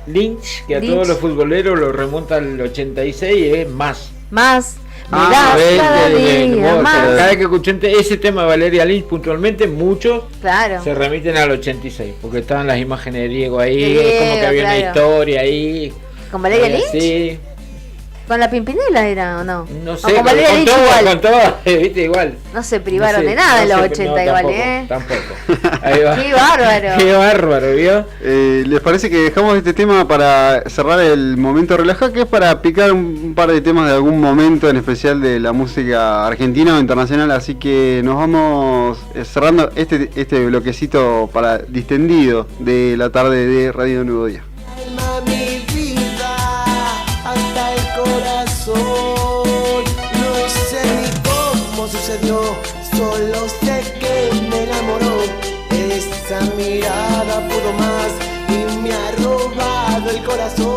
Lynch que a Lynch. todos los futboleros lo remonta al 86 y es más. Más. Me Ah, das ¿Ves? cada día Vos, más. cada vez que escuché ese tema de Valeria Lynch puntualmente, muchos Claro. se remiten al 86, porque estaban las imágenes de Diego ahí, De Diego, como que había una claro. historia ahí. ¿Con Valeria algo Lynch? así. ¿Con la Pimpinela era o no? No O sé, con Valeria Lynch igual. con todo, viste, igual. No se privaron No sé, de nada en no los sé, 80 no, igual, tampoco, tampoco. Ahí va. Qué bárbaro. Qué bárbaro, ¿vio? ¿Les parece que dejamos este tema para cerrar el momento relajado? Que es para picar un par de temas de algún momento en especial de la música argentina o internacional. Así que nos vamos cerrando este bloquecito para distendido de la tarde de Radio Nuevo Día. Alma, mi vida, hasta el corazón. No sé ni cómo sucedió, solo sé que me enamoró. Esa mirada pudo más y me ha robado el corazón.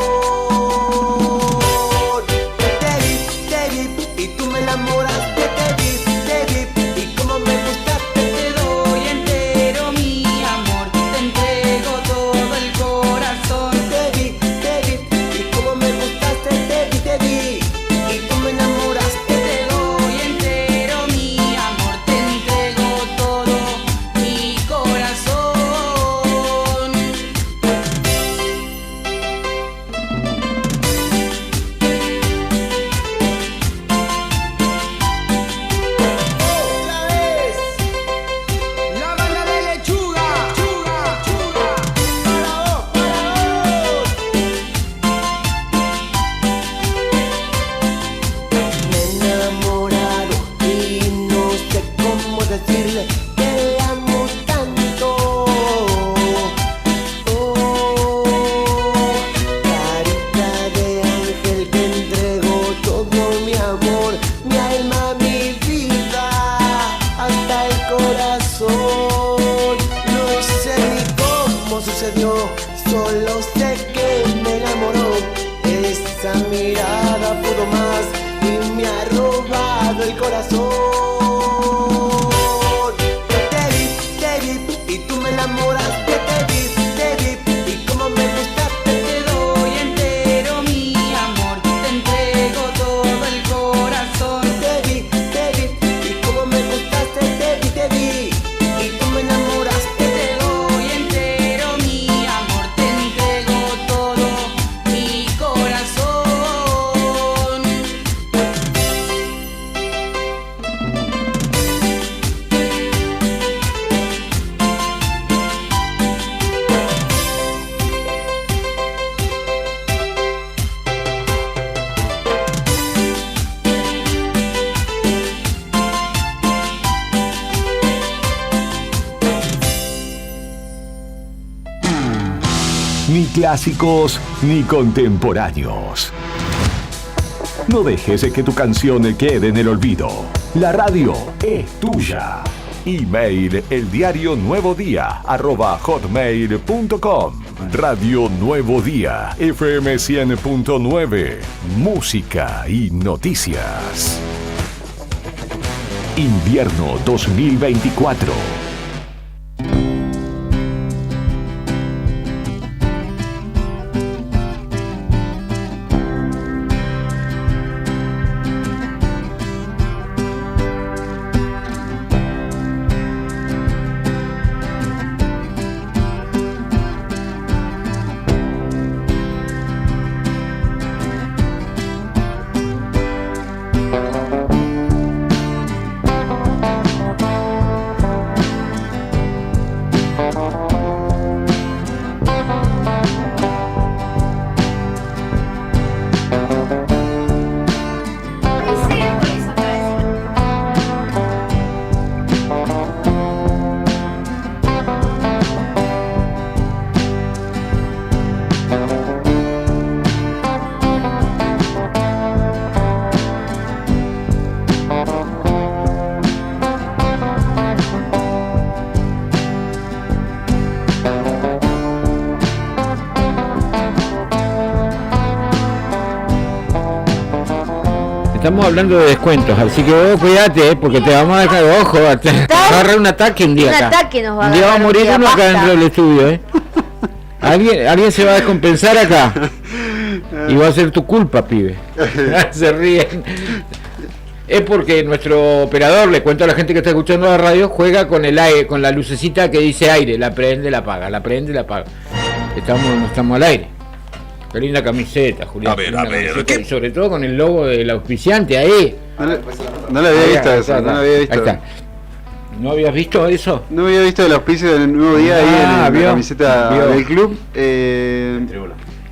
Te vi y tú me enamoraste. Te vi y como me gustaste. Te doy entero mi amor, te entrego todo el corazón. ha robado el corazón. Te vi y tú me enamoraste. Te vi y como me gustaste. Te doy entero mi amor, te entrego todo el corazón. Te vi y como me gustaste. Te vi y tú me enamoraste. Te doy entero mi amor, te entrego todo mi corazón. Ni clásicos ni contemporáneos. No dejes que tu canción quede en el olvido. La radio es tuya. Email eldiarionuevodía@hotmail.com. Radio Nuevo Día, FM 100.9. Música y noticias. Invierno 2024. Estamos hablando de descuentos, así que vos cuídate, porque te vamos a dejar, ojo, te va a agarrar un ataque un día Un acá. ataque nos va a Un día va a agarrar, morir un día, uno acá basta. dentro del estudio, Alguien se va a descompensar acá. Y va a ser tu culpa, pibe. Se ríen. Es porque nuestro operador, le cuento a la gente que está escuchando la radio, juega con el aire, con la lucecita que dice aire, la prende, la apaga, la prende, la apaga. Estamos al aire. Qué linda camiseta, Julián. A ver, qué linda camiseta, ¿qué? y sobre todo con el logo del auspiciante ahí. No lo había Ahí, visto ahí eso, está, no lo había visto. ahí está. ¿No habías visto eso? No había visto el auspicio del Nuevo Día ahí en ¿vio? la camiseta ¿Vio? del club.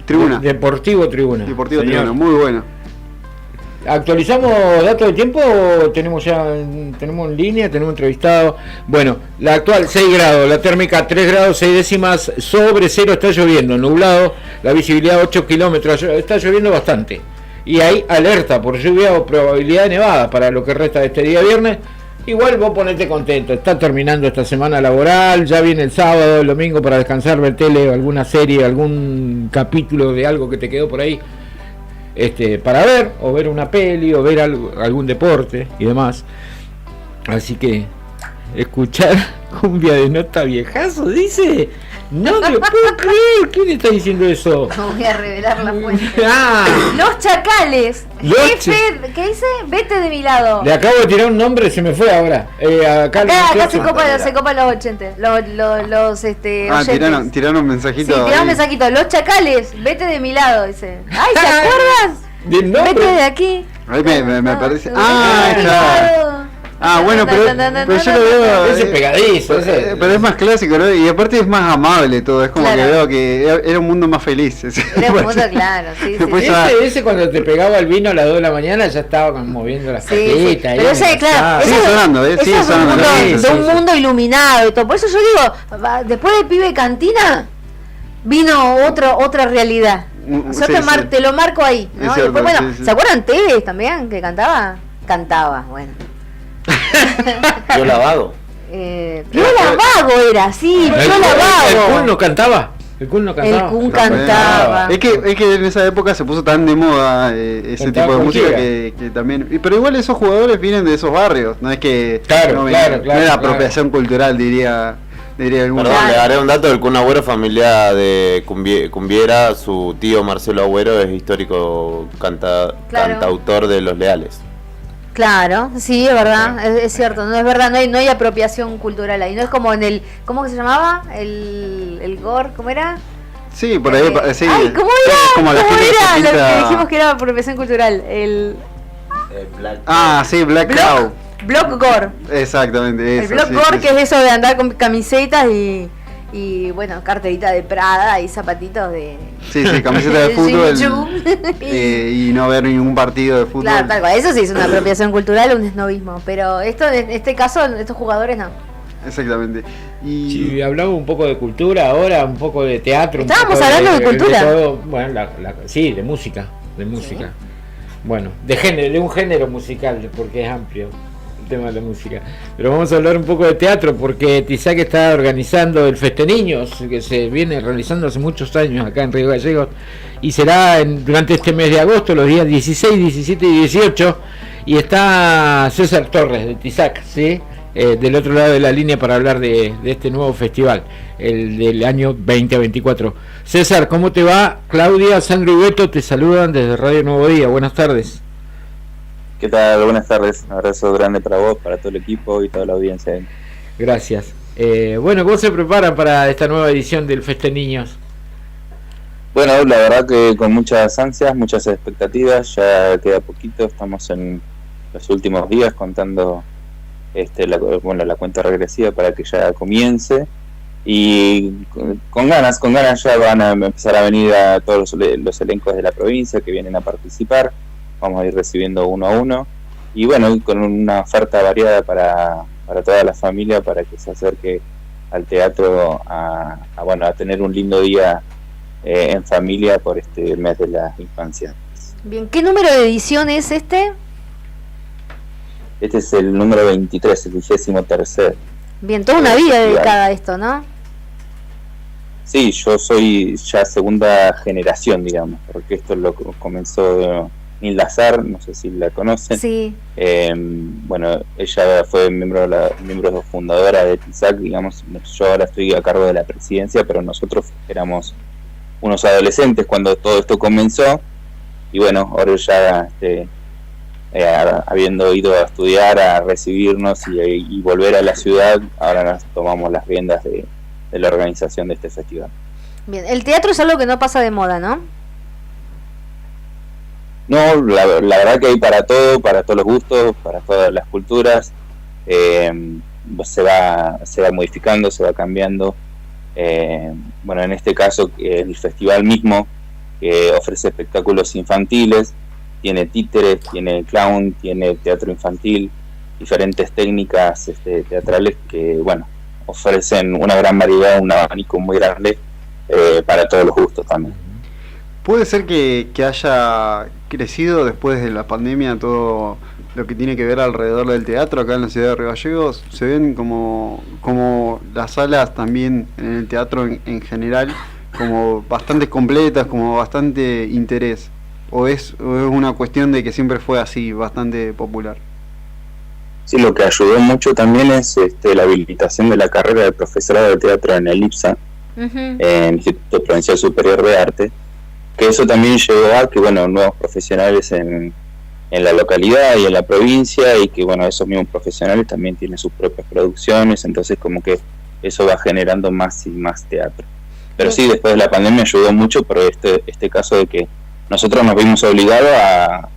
Tribuna. Deportivo Tribuna. Deportivo señor. Tribuna, muy bueno. ¿Actualizamos datos de tiempo o tenemos en línea, tenemos entrevistado? Bueno, la actual 6 grados, la térmica 3 grados 6 décimas sobre cero, está lloviendo, nublado, la visibilidad 8 kilómetros, está lloviendo bastante. Y hay alerta por lluvia o probabilidad de nevada para lo que resta de este día viernes. Igual vos ponete contento, está terminando esta semana laboral, ya viene el sábado, el domingo para descansar, ver tele, alguna serie, algún capítulo de algo que te quedó por ahí. Para ver, o ver una peli, o ver algún deporte y demás. Así que escuchar cumbia de nota viejazo, dice. No me puedo creer. ¿Quién está diciendo eso? No voy a revelar la fuente. Ah, Los Chacales. Los Jefe, ¿qué dice? Vete de mi lado. le acabo de tirar un nombre, se me fue ahora. Acá Acá se copan los 80. Los oyentes. Tiraron un mensajito. Sí, tiramos un ahí. mensajito. Los Chacales, vete de mi lado, dice. Ay, ¿se acuerdan? Del nombre. Vete de aquí. Ahí me parece. Vete de mi está. lado. Bueno, pero yo lo veo. Ese pegadizo, ese. Pero es más clásico, ¿no? Y aparte es más amable todo. Es como Claro. que veo que era un mundo más feliz. Era un mundo claro, sí, sí. Después ya- Ese cuando te pegaba el vino a las 2 de la mañana ya estaba moviendo las Sí, sí. cajitas. Pero ese, claro, Sigue ese- sonando, ese sigue es un sonando. mundo, Sí, de sí, un sí. mundo iluminado y todo. Por eso yo digo, después de Pibe Cantina, vino otra realidad. Yo Sí, sí. te lo marco ahí, ¿no? Es Y cierto, después, bueno, sí, sí. ¿se acuerdan Tevez también que cantaba? Cantaba, bueno. Yo lavado. Piola Vago era, sí, ¿El Piola Kun Vago. no cantaba? El Kun no cantaba. El Kun cantaba. Es que en esa época se puso tan de moda ese Cantaba tipo de música cualquiera. que también. Pero igual esos jugadores vienen de esos barrios, no es que Claro, no, claro, no claro, era claro. apropiación cultural, diría alguno. Perdón, le daré un dato del Kun Agüero, familia de Cumbiera, su tío Marcelo Agüero es histórico cantautor de Los Leales. Claro, sí, es verdad, es cierto, no es verdad, no hay apropiación cultural ahí, no es como en el, ¿cómo que se llamaba? El gore, ¿cómo era? Sí, por ahí, sí. Ay, ¿cómo era? Como la ¿Cómo gente era? que Lo pinta- que dijimos que era apropiación cultural, el Sí, Black Cow. Block Gore. Exactamente, El eso. Block sí, Gore, sí, que es eso de andar con camisetas y bueno, carterita de Prada y zapatitos de... Sí, camiseta de Jimmy fútbol Choo. y no ver ningún partido de fútbol. Claro, tal cual. Eso sí es una apropiación cultural, un esnovismo. Pero esto, en este caso, estos jugadores no. Exactamente. Y Si hablamos un poco de cultura ahora, un poco de teatro. un Estábamos poco hablando de cultura. todo, bueno, sí, de música. Bueno, de un género musical, porque es amplio el tema de la música. Pero vamos a hablar un poco de teatro, porque Tizac está organizando el Festeniños, que se viene realizando hace muchos años acá en Río Gallegos, y será durante este mes de agosto, los días 16, 17 y 18, y está César Torres de Tizac, ¿sí? Del otro lado de la línea para hablar de este nuevo festival, el del año 2024. César, ¿cómo te va? Claudia, Sandro y Beto te saludan desde Radio Nuevo Día. Buenas tardes. ¿Qué tal? Buenas tardes. Un abrazo grande para vos, para todo el equipo y toda la audiencia. Gracias. Bueno, ¿cómo se preparan para esta nueva edición del Festeniños? Bueno, la verdad que con muchas ansias, muchas expectativas, ya queda poquito, estamos en los últimos días contando la cuenta regresiva para que ya comience y con ganas ya van a empezar a venir a todos los elencos de la provincia que vienen a participar, vamos a ir recibiendo uno a uno y bueno, con una oferta variada para toda la familia para que se acerque al teatro a tener un lindo día en familia por este mes de la infancia. Bien, ¿qué número de edición es este? Este es el número 23, el 23º. Bien, toda una vida dedicada a esto, ¿no? Sí, yo soy ya segunda generación, digamos, porque esto lo comenzó Nilda Azar, no sé si la conocen. Sí. Bueno, ella fue miembro fundadora de Tizac, digamos. Yo ahora estoy a cargo de la presidencia, pero nosotros éramos unos adolescentes cuando todo esto comenzó. Y bueno, ahora ya habiendo ido a estudiar, a recibirnos y volver a la ciudad, ahora nos tomamos las riendas de la organización de este festival. Bien, el teatro es algo que no pasa de moda, ¿no? No, la verdad que hay para todo, para todos los gustos, para todas las culturas. Se va modificando, se va cambiando. Bueno, en este caso el festival mismo ofrece espectáculos infantiles, tiene títeres, tiene clown, tiene teatro infantil, diferentes técnicas teatrales que, bueno, ofrecen una gran variedad, un abanico muy grande para todos los gustos también. ¿Puede ser que haya crecido después de la pandemia todo lo que tiene que ver alrededor del teatro acá en la ciudad de Río Gallegos? ¿Se ven como las salas también en el teatro en general como bastante completas, como bastante interés? ¿O es una cuestión de que siempre fue así, bastante popular? Sí, lo que ayudó mucho también es la habilitación de la carrera de profesorado de teatro en el IPSA, en el Instituto Provincial Superior de Arte, que eso también llevó a que, bueno, nuevos profesionales en la localidad y en la provincia, y que, bueno, esos mismos profesionales también tienen sus propias producciones, entonces como que eso va generando más y más teatro. Pero sí, después de la pandemia ayudó mucho por este caso de que nosotros nos vimos obligados a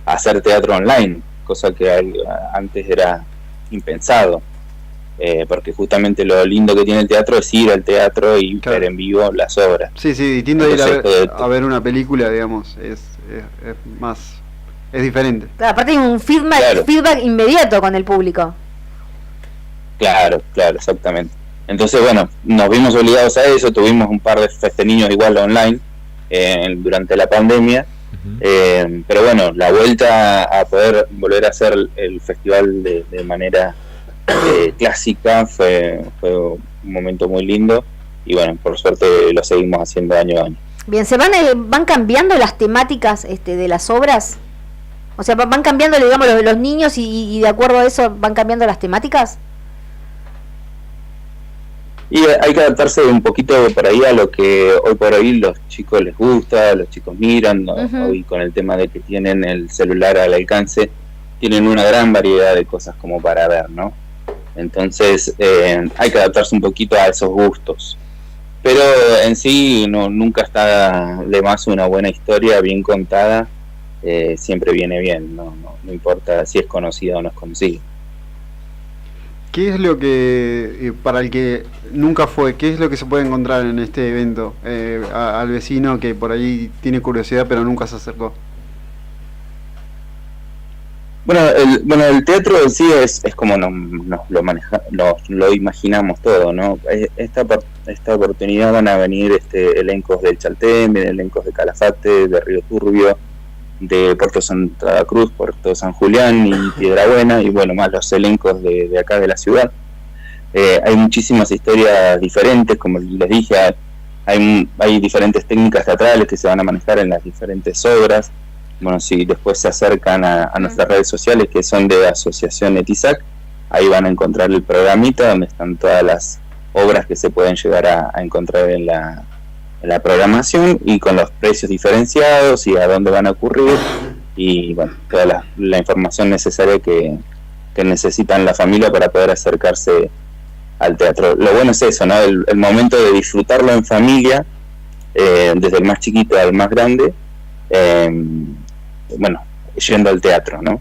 hacer teatro online, cosa que antes era impensado, porque justamente lo lindo que tiene el teatro es ir al teatro y ver en vivo las obras. Sí, distinto de ir a ver una película, digamos, es diferente. Claro, aparte hay un feedback inmediato con el público. Claro, exactamente. Entonces, bueno, nos vimos obligados a eso, tuvimos un par de festeniños igual online durante la pandemia, pero bueno, la vuelta a poder volver a hacer el festival de manera clásica fue un momento muy lindo y bueno, por suerte lo seguimos haciendo año a año. Bien, van cambiando las temáticas de las obras. O sea, van cambiando, digamos, los niños y de acuerdo a eso van cambiando las temáticas. Y hay que adaptarse un poquito por ahí a lo que hoy por hoy los chicos les gusta, los chicos miran, ¿no? Hoy con el tema de que tienen el celular al alcance, tienen una gran variedad de cosas como para ver, ¿no? Entonces hay que adaptarse un poquito a esos gustos. Pero en sí nunca está de más una buena historia bien contada, siempre viene bien, no importa si es conocida o no es conocida. ¿Qué es lo que, para el que nunca fue, qué es lo que se puede encontrar en este evento al vecino que por ahí tiene curiosidad pero nunca se acercó? Bueno, el teatro en sí es como nos lo imaginamos todo, ¿no? Esta oportunidad van a venir elencos del Chaltén, elencos de Calafate, de Río Turbio, de Puerto Santa Cruz, Puerto San Julián y Piedrabuena, y bueno, más los elencos de acá de la ciudad. Hay muchísimas historias diferentes, como les dije, hay diferentes técnicas teatrales que se van a manejar en las diferentes obras. Bueno, si después se acercan a nuestras redes sociales, que son de Asociación Etisac, ahí van a encontrar el programita donde están todas las obras que se pueden llegar a encontrar en la programación, y con los precios diferenciados y a dónde van a ocurrir, y bueno, toda la información necesaria que necesitan la familia para poder acercarse al teatro. Lo bueno es eso, ¿no? El momento de disfrutarlo en familia, desde el más chiquito al más grande, bueno, yendo al teatro, ¿no?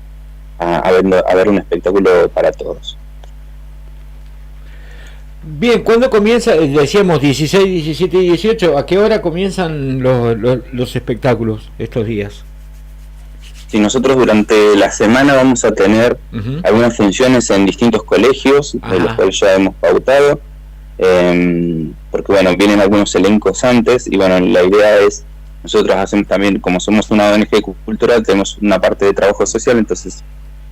A ver un espectáculo para todos. Bien, ¿cuándo comienza? Decíamos 16, 17 y 18. ¿A qué hora comienzan los espectáculos estos días? Sí, nosotros durante la semana vamos a tener algunas funciones en distintos colegios, de los cuales ya hemos pautado, porque bueno, vienen algunos elencos antes, y bueno, la idea es, nosotros hacemos también, como somos una ONG cultural, tenemos una parte de trabajo social, entonces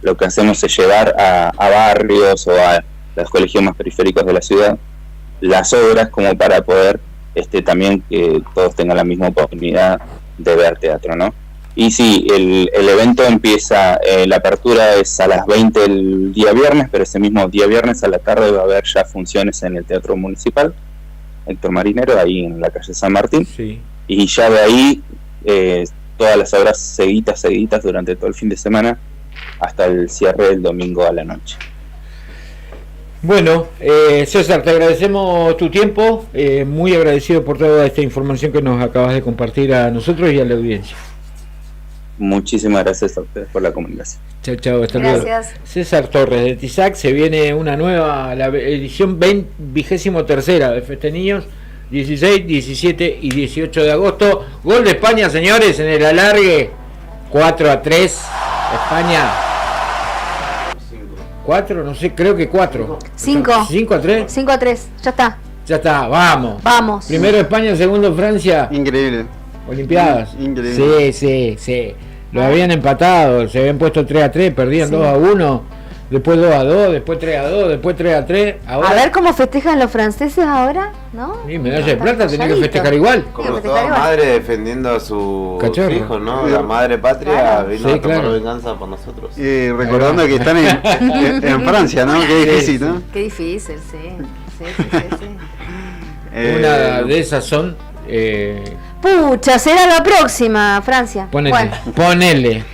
lo que hacemos es llevar a barrios o a los colegios más periféricos de la ciudad las obras, como para poder también que todos tengan la misma oportunidad de ver teatro, ¿no? Y sí, el evento empieza, la apertura es a las 20 el día viernes, pero ese mismo día viernes a la tarde va a haber ya funciones en el Teatro Municipal Héctor Marinero, ahí en la calle San Martín. Sí. Y ya de ahí todas las obras seguidas durante todo el fin de semana hasta el cierre del domingo a la noche. Bueno, César, te agradecemos tu tiempo, muy agradecido por toda esta información que nos acabas de compartir a nosotros y a la audiencia. Muchísimas gracias a ustedes por la comunicación. Chao, hasta luego. Gracias. César Torres de Etisac, se viene una nueva, la edición 23ª de Feste Niños, 16, 17 y 18 de agosto. Gol de España, señores, en el alargue, 4-3, España. 4, no sé, creo que 4. 5. 5-3. 5-3, ya está. Ya está, vamos. Vamos. Primero España, segundo Francia. Increíble. Olimpiadas. Increíble. Sí. Lo habían empatado, se habían puesto 3-3, perdían 2-1, después 2-2, después 3-2, después 3-3. Ahora... A ver cómo festejan los franceses ahora, ¿no? Sí, medalla de plata, tenía que festejar igual. Como toda madre defendiendo a su hijo, ¿no? La madre patria vino a tomar venganza por nosotros. Y recordando que están en Francia, ¿no? Qué difícil, ¿no? Qué difícil, sí. Una de esas son... Pucha, será la próxima, Francia. Ponele.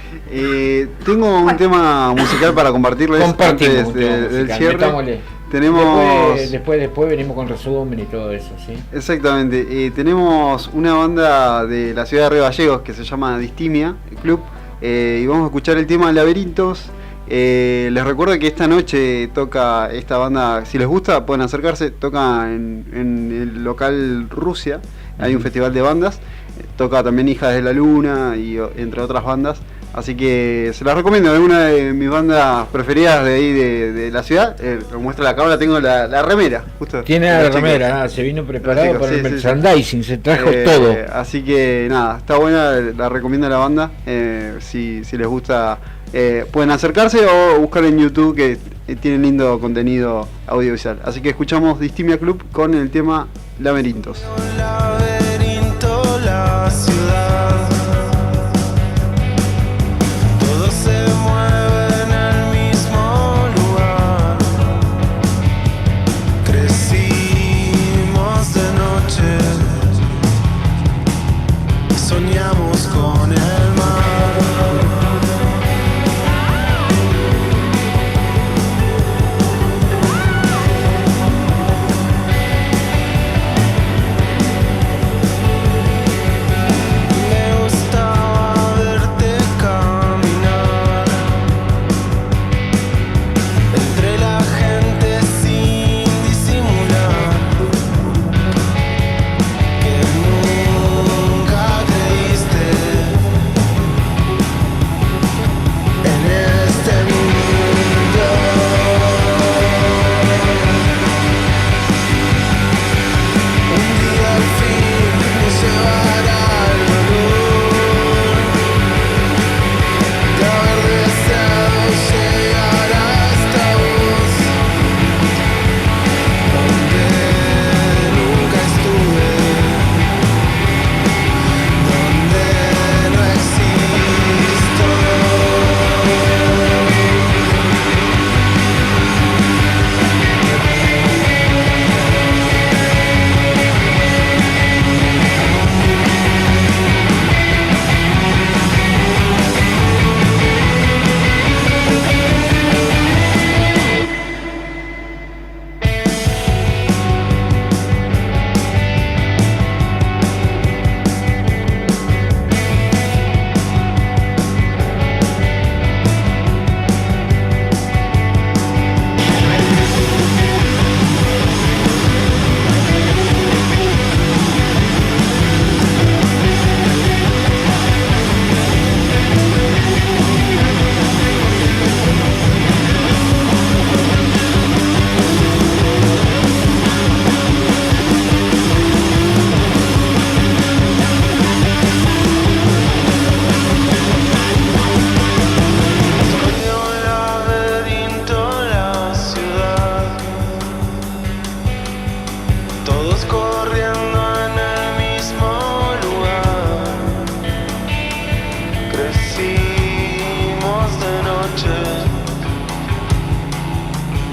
Tengo un tema musical para compartirles antes del cierre. Tenemos después venimos con resumen y todo eso, ¿sí? Exactamente. Tenemos una banda de la ciudad de Río Gallegos que se llama Distimia Club, y vamos a escuchar el tema Laberintos. Les recuerdo que esta noche toca esta banda, si les gusta pueden acercarse, toca en el local Rusia. Hay un festival de bandas, toca también Hijas de la Luna y entre otras bandas, así que se las recomiendo. Es una de mis bandas preferidas de ahí de la ciudad. Lo muestra la cámara, tengo la remera justo. Tiene la remera, se vino preparado para el merchandising, se trajo todo. Así que nada, está buena, la recomiendo a la banda. Si les gusta, pueden acercarse o buscar en YouTube, que tienen lindo contenido audiovisual. Así que escuchamos Distimia Club con el tema Laberintos. Laberinto, la ciudad. Todo se mueve en el mismo lugar. Crecimos de noche. Soñamos con el mar.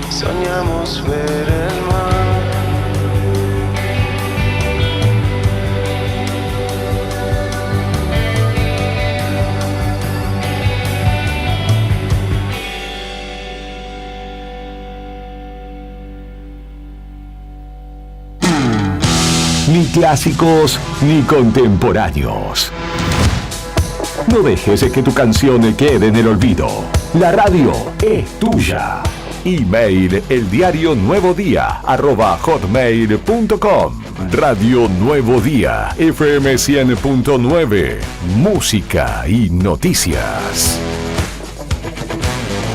Soñamos ver el mar. Ni clásicos ni contemporáneos. No dejes que tu canción quede en el olvido. La radio es tuya. Email eldiarionuevodía@hotmail.com. Radio Nuevo Día, FM 100.9. Música y noticias.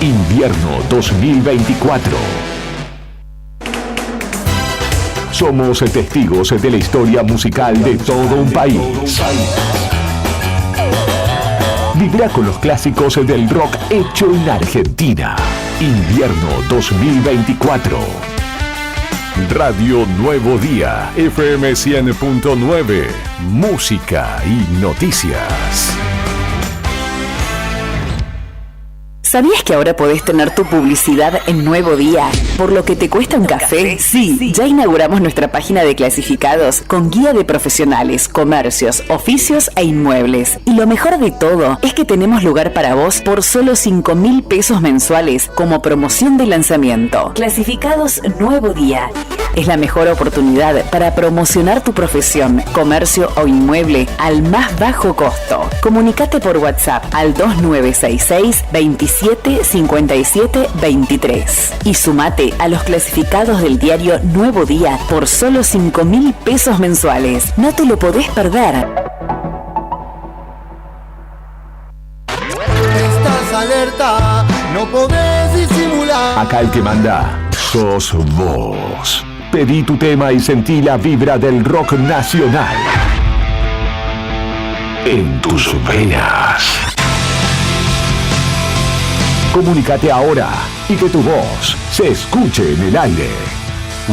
Invierno 2024. Somos testigos de la historia musical de todo un país. Vibra con los clásicos del rock hecho en Argentina. Invierno 2024. Radio Nuevo Día, FM 100.9. Música y noticias. ¿Sabías que ahora podés tener tu publicidad en Nuevo Día? ¿Por lo que te cuesta un café? Sí, ya inauguramos nuestra página de clasificados con guía de profesionales, comercios, oficios e inmuebles. Y lo mejor de todo es que tenemos lugar para vos por solo 5.000 pesos mensuales como promoción de lanzamiento. Clasificados Nuevo Día. Es la mejor oportunidad para promocionar tu profesión, comercio o inmueble al más bajo costo. Comunicate por WhatsApp al 2966 27 57 23 y sumate a los clasificados del diario Nuevo Día por solo 5.000 pesos mensuales. No te lo podés perder. Estás alerta, no podés disimular. Acá el que manda sos vos. Pedí tu tema y sentí la vibra del rock nacional en tus venas. Comunícate ahora y que tu voz se escuche en el aire.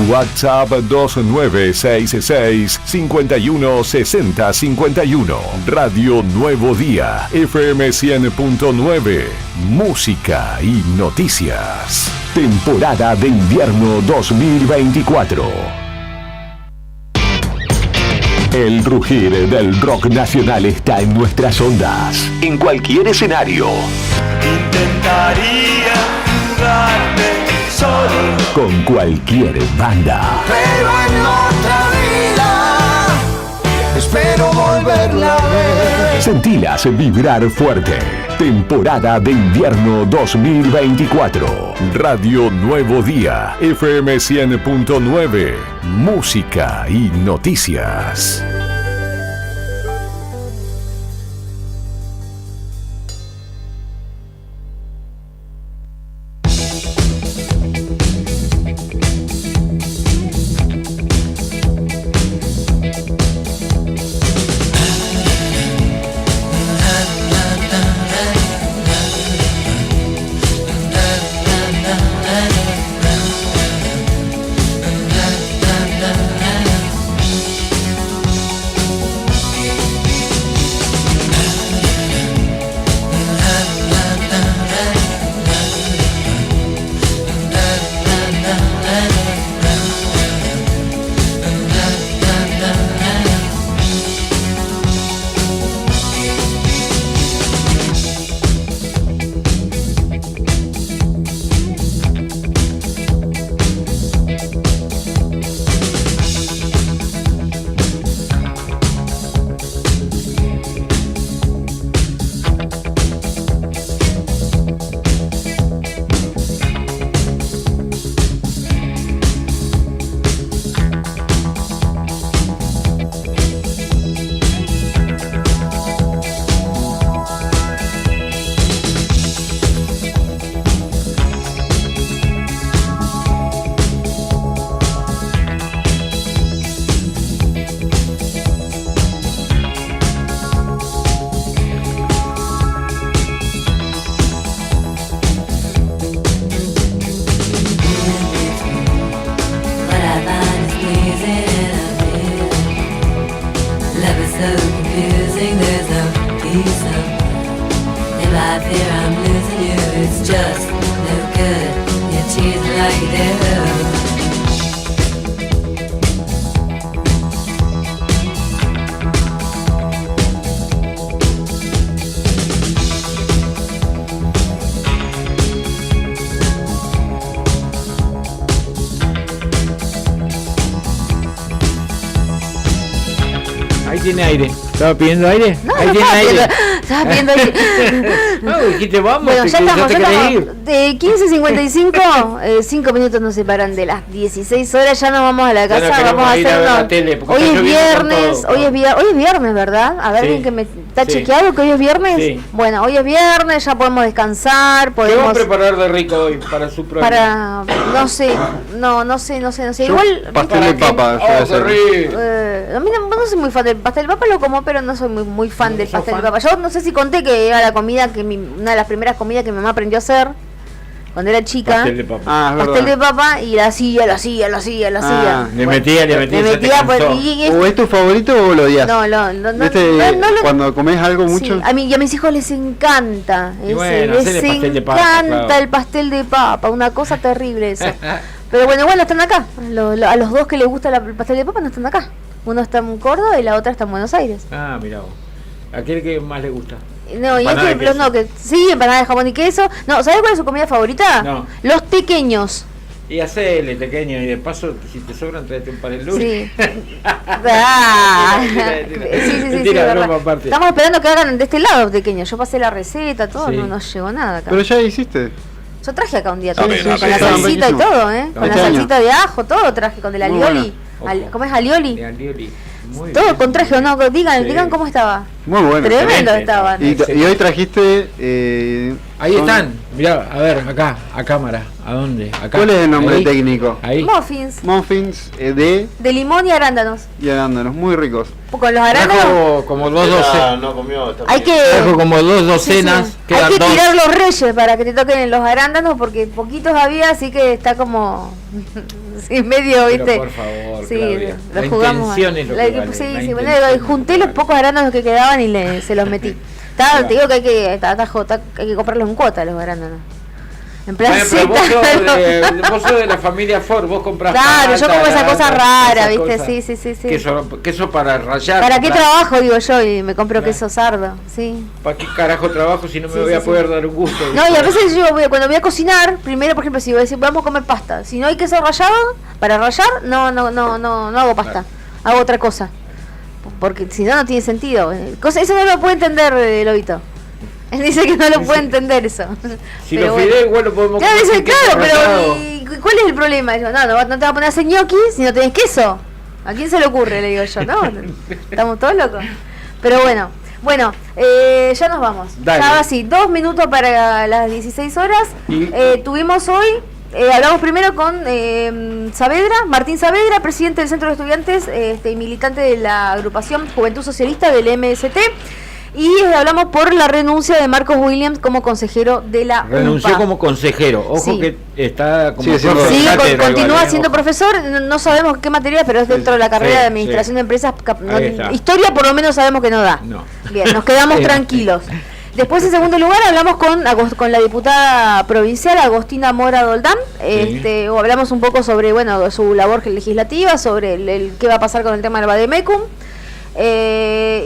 WhatsApp 2966 51 60 51. Radio Nuevo Día, FM 100.9. Música y noticias. Temporada de invierno 2024. El rugir del rock nacional está en nuestras ondas. En cualquier escenario. Intentaría jugarme solo, Con cualquier banda. pero en otra vida espero volverla a ver. Sentilas vibrar fuerte. Temporada de invierno 2024. Radio Nuevo Día, FM 100.9. Música y noticias. Tiene aire. ¿Estaba pidiendo aire? No, Ahí no tiene estaba aire. estaba pidiendo aire. No, dijiste vamos. Bueno, ya ¿no te querés estamos. ir? De 15:55, 5 minutos nos separan de las 16 horas. Ya nos vamos a la Ya no casa. queremos Vamos a ir a hacer ver la unos- tele, porque Hoy está es lloviendo con viernes. todo. Hoy es viernes, ¿verdad? A ver, Sí. alguien que me está Sí. chequeado que hoy es viernes. Sí. Bueno, hoy es viernes, ya podemos descansar. ¿Qué vamos a Podemos. preparar de rico hoy para su programa? No sé. Igual. Pastel de papa, yo voy a hacer. A mí no soy muy fan del pastel de papa, lo como, pero no soy muy fan del pastel de papa. Yo no sé si conté que era la comida una de las primeras comidas que mi mamá aprendió a hacer cuando era chica. Pastel de papa. Ah, es Pastel verdad. de papa y la hacía. Le metía, Le metía, pues, ¿O es tu favorito o lo odias? no, ¿Viste? no lo- Cuando comes algo sí, mucho. a mí y a mis hijos les encanta. Y bueno, hacele les pastel de papa, encanta claro. el pastel de papa, una cosa terrible eso. Pero bueno, están acá. A los dos que les gusta el pastel de papa no están acá. Uno está en Córdoba y la otra está en Buenos Aires. Ah, mira vos. Aquel que más le gusta. No, y Empanada de queso. sí, empanada de jamón y queso. No, ¿sabes cuál es su comida favorita? No. Los tequeños. Y hacele pequeño y de paso, si te sobran, tráete un par de lunes. Sí. Ah. Sí, Mentira, verdad. broma aparte. Estamos esperando que hagan de este lado pequeños. Yo pasé la receta, todo, Sí. no llegó nada acá. Pero ya hiciste. Yo traje acá un día Sí, todo, sí, con sí, la estaban salsita y buenísimos. todo, con la Este año. salsita de ajo, todo traje, con el Muy alioli. bueno. ¿Cómo es alioli? De alioli. Muy Todo bien. con traje o no, digan, Sí. digan cómo estaba. Muy bueno. Tremendo excelente. estaban. Y hoy trajiste. Ahí son- están. Mirá, a ver, acá, a cámara. ¿A dónde? Acá. ¿Cuál es el nombre Ahí. técnico? Ahí. Muffins. Muffins de Limón y arándanos. y arándanos, muy ricos. Con los arándanos. Trajo como dos docenas. No comió. Hay que. Trajo como dos docenas. Sí. Quedan Hay que dos. tirar los reyes para que te toquen los arándanos porque poquitos había, así que está como sí, medio, Pero ¿viste? por favor, Sí, Claudia, lo la jugamos. intención es lo que vale, sí, la sí, intención bueno, es lo junté que los vale. pocos arándanos que quedaban y se los metí. Te digo que hay que comprarlos en cuota los arándanos. En plan Bueno, pero Z, vos sos de la familia Ford, vos comprás. Claro, yo como esa cosa rara, ¿viste? Cosa. Sí. Queso para rallar. ¿Para qué comprás. trabajo, digo yo? Y me compro queso sardo, sí. ¿Para qué carajo trabajo si no me Sí, voy a sí, poder dar un gusto? No, y a veces yo cuando voy a cocinar, primero, por ejemplo, si voy a decir, vamos a comer pasta, si no hay queso rallado, para rallar, no hago pasta, hago otra cosa. Porque si no, no tiene sentido. Eso no lo puede entender Lobito. Él dice que no lo puede entender eso. Si Pero los bueno. fideos igual lo podemos Claro, comer dice, sin queso claro, rallado. pero ¿y cuál es el problema? Yo, no te vas a poner a hacer gnocchi si no tenés queso. ¿A quién se le ocurre? Le digo yo, ¿no? Estamos todos locos. Pero bueno, ya nos vamos. Dale. Ya así, 2 minutos para las 16 horas. Tuvimos hoy, hablamos primero con Saavedra, Martín Saavedra, presidente del Centro de Estudiantes y militante de la agrupación Juventud Socialista del MST. Y hablamos por la renuncia de Marcos Williams como consejero de la Renunció UMPA. como consejero. Ojo Sí. que está como Sigue siendo- profe de Sí, cátedra continúa igual, siendo ojo. profesor, no sabemos qué materia, pero es dentro de la carrera sí, de administración sí. de empresas. Ahí está. Historia por lo menos sabemos que no da. No. Bien, nos quedamos tranquilos. Después, en segundo lugar, hablamos con la diputada provincial Agostina Mora Doldán. O hablamos un poco sobre su labor legislativa, sobre el qué va a pasar con el tema del Vademecum.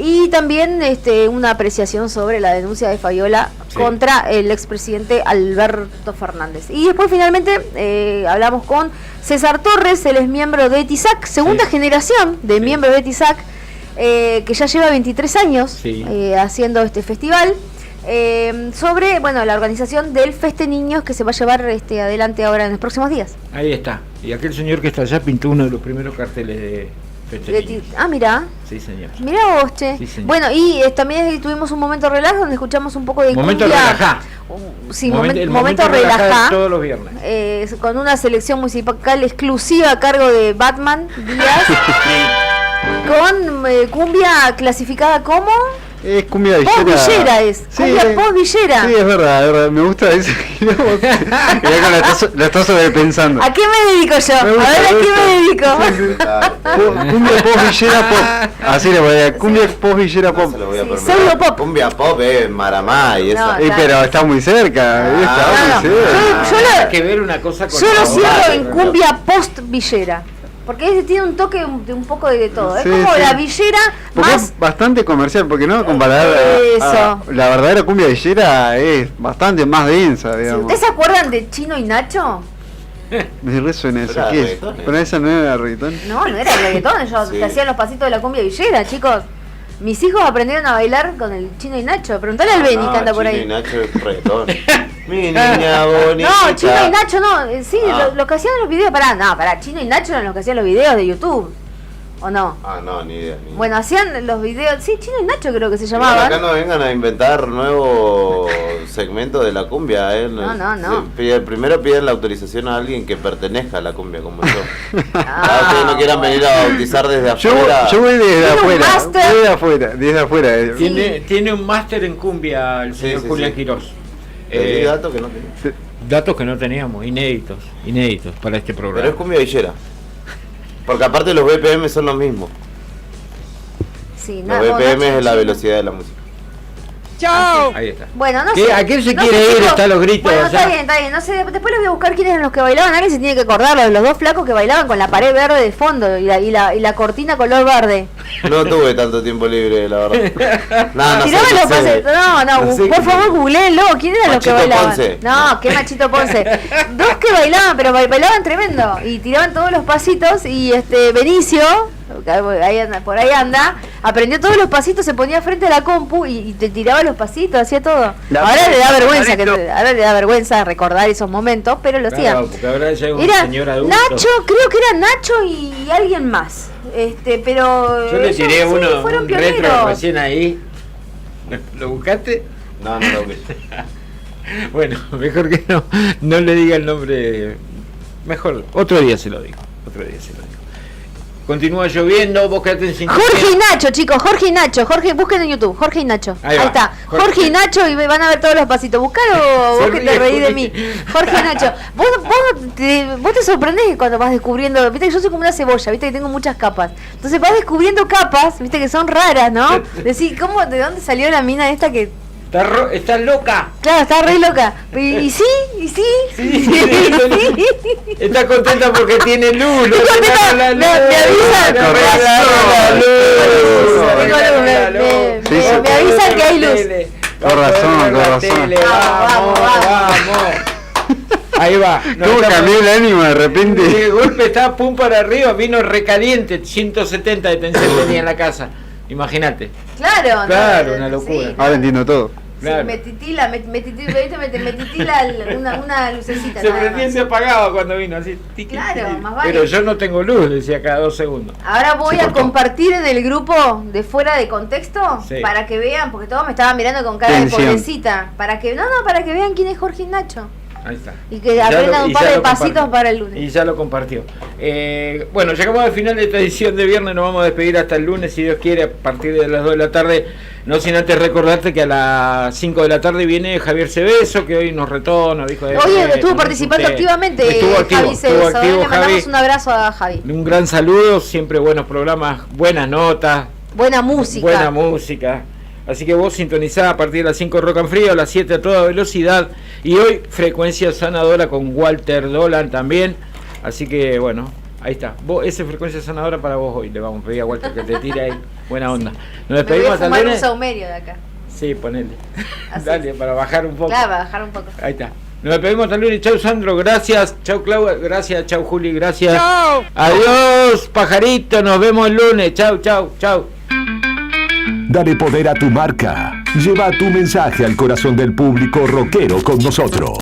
Y también una apreciación sobre la denuncia de Fabiola contra el expresidente Alberto Fernández. Y después finalmente hablamos con César Torres, él es miembro de TISAC, segunda generación de miembros de TISAC, que ya lleva 23 años haciendo este festival. Sobre la organización del Feste Niños que se va a llevar adelante ahora en los próximos días. Ahí está. Y aquel señor que está allá pintó uno de los primeros carteles de Feste Niños. Mirá. Sí, señor. Mirá vos, che. Sí, señor. Bueno, y también tuvimos un momento relax donde escuchamos un poco de Momento cumbia. relajá. Sí, El momento relajá relajá. todos los viernes. Con una selección musical exclusiva a cargo de Batman Díaz. Con cumbia clasificada como Es cumbia villera. post-villera es. Sí, Cumbia post-villera. Sí, es verdad. Me gusta eso. Mirá la estás sobrepensando. ¿A qué me dedico yo? Me gusta, a ver, ¿a me qué gusta. me dedico? Cumbia post-villera pop. Así le voy a decir. Cumbia post-villera pop. Se lo voy a permitir. pseudo pop. Cumbia pop es Maramá y esa. Pero está muy cerca. Está muy cerca. Hay que ver una cosa con Yo la lo otra. cierro en cumbia post-villera. Porque ese tiene un toque de un poco de todo. Sí, es como sí. la villera Porque más. es bastante comercial, porque no comparar Eso. la verdadera cumbia villera es bastante más densa, digamos. ¿Ustedes se acuerdan de Chino y Nacho? Me resuena eso. Era ¿Qué es? reggaetón, Pero esa no era reggaetón. No era reggaetón, ellos Sí. te hacían los pasitos de la cumbia villera, chicos. Mis hijos aprendieron a bailar con el Chino y Nacho. Preguntale al Beni que anda por Chino y ahí. Nacho es reggaetón. Mi niña bonita. No, Chino y Nacho no. Sí, Ah. lo que hacían en los videos. Pará, Chino y Nacho eran los que hacían los videos de YouTube. ¿O no? Ah, no, ni idea. Bueno, hacían los videos. Sí, Chino y Nacho creo que se Igual llamaban. acá no vengan a inventar nuevos segmentos de la cumbia, ¿eh? No. Primero piden la autorización a alguien que pertenezca a la cumbia, como yo. Cada que no quieran venir a bautizar desde afuera. Yo voy desde Tiene un afuera. máster. Voy desde afuera. Tiene un máster en cumbia el señor sí, Julián sí. Quirós. Datos que no tenía. Datos que no teníamos, inéditos para este Pero es programa. cumbia villera. Porque aparte los BPM son los mismos. Sí, Los nada, BPM Nacho, es la sí. velocidad de la música. ¡Chao! Ahí está. Bueno, no ¿Qué? sé. ¿A quién se no quiere sé, ir? chicos. Está los gritos Bueno, allá. está bien. No sé, después les voy a buscar quiénes eran los que bailaban. Alguien se tiene que acordar, los dos flacos que bailaban con la pared verde de fondo y la cortina color verde. No tuve tanto tiempo libre, la verdad. No Tiraban los pases. No, sé por qué- favor, googleenlo. ¿Quién eran los que Machito bailaban? Ponce. No, qué Machito Ponce. Dos que bailaban, pero bailaban tremendo. Y tiraban todos los pasitos. Y Benicio, por ahí anda, aprendió todos los pasitos, se ponía frente a la compu y te tiraba los pasitos, hacía todo. Ahora le da vergüenza, ahora le da vergüenza recordar esos momentos, pero lo hacía. Claro, porque ahora ya es un Era señor adulto. Nacho, creo que era Nacho y alguien más. Pero Yo le ellos, tiré sí, uno, fueron un pioneros. retro recién ahí. ¿Lo buscaste? No lo vi. Bueno, mejor que no le diga el nombre. Mejor, otro día se lo digo. Continúa lloviendo, vos quedate en sintonía. Jorge y Nacho, chicos, Jorge y Nacho. Busquen en YouTube, Jorge y Nacho. Ahí está. Jorge y Nacho y van a ver todos los pasitos. Buscalo, vos que te reí de mí. Jorge y Nacho. Vos te sorprendés cuando vas descubriendo. Viste que yo soy como una cebolla, viste que tengo muchas capas. Entonces vas descubriendo capas, viste que son raras, ¿no? Decís, ¿de dónde salió la mina esta que... Está loca. Claro, está re loca. ¿Y sí? Está contenta porque tiene luz. Me avisan que hay luz. Con razón. Vamos. Ahí va. ¿Cómo cambió el ánimo de repente? De golpe estaba pum para arriba, vino recaliente, 170 de tensión tenía en la casa. Imagínate. Claro, una locura. Sí. Ahora entiendo todo. Claro. Sí, me titila una lucecita. Se prendía y se apagaba cuando vino así. Claro, más vale. Pero yo no tengo luz, decía cada 2 segundos. Ahora voy a compartir en el grupo de fuera de contexto para que vean, porque todos me estaban mirando con cara de pobrecita. Para que vean quién es Jorge y Nacho. Ahí está. Y que aprendan un par de pasitos para el lunes. Y ya lo compartió. Bueno, llegamos al final de esta edición de viernes. Nos vamos a despedir hasta el lunes, si Dios quiere, a partir de las 2 de la tarde. No sin antes recordarte que a las 5 de la tarde viene Javier Cebeso, que hoy nos retó, nos dijo... Oye, estuvo participando activamente. Estuvo activo, Le mandamos un abrazo a Javi. Un gran saludo, siempre buenos programas, buenas notas. Buena música. Así que vos sintonizás a partir de las 5 Rock and Frío, a las 7 a toda velocidad. Y hoy Frecuencia Sanadora con Walter Dolan también. Así que bueno, ahí está. Esa Frecuencia Sanadora para vos hoy. Le vamos a pedir a Walter que te tire ahí. Buena onda. Nos despedimos hasta el lunes. Un saumerio de acá. Sí, ponele. Dale, para bajar un poco. Claro, para bajar un poco. Ahí está. Nos despedimos hasta el lunes. Chau Sandro, gracias. Chau Clau, gracias. Chau Juli, gracias. Chau. Adiós, pajarito. Nos vemos el lunes. Chau. Dale poder a tu marca. Lleva tu mensaje al corazón del público rockero con nosotros.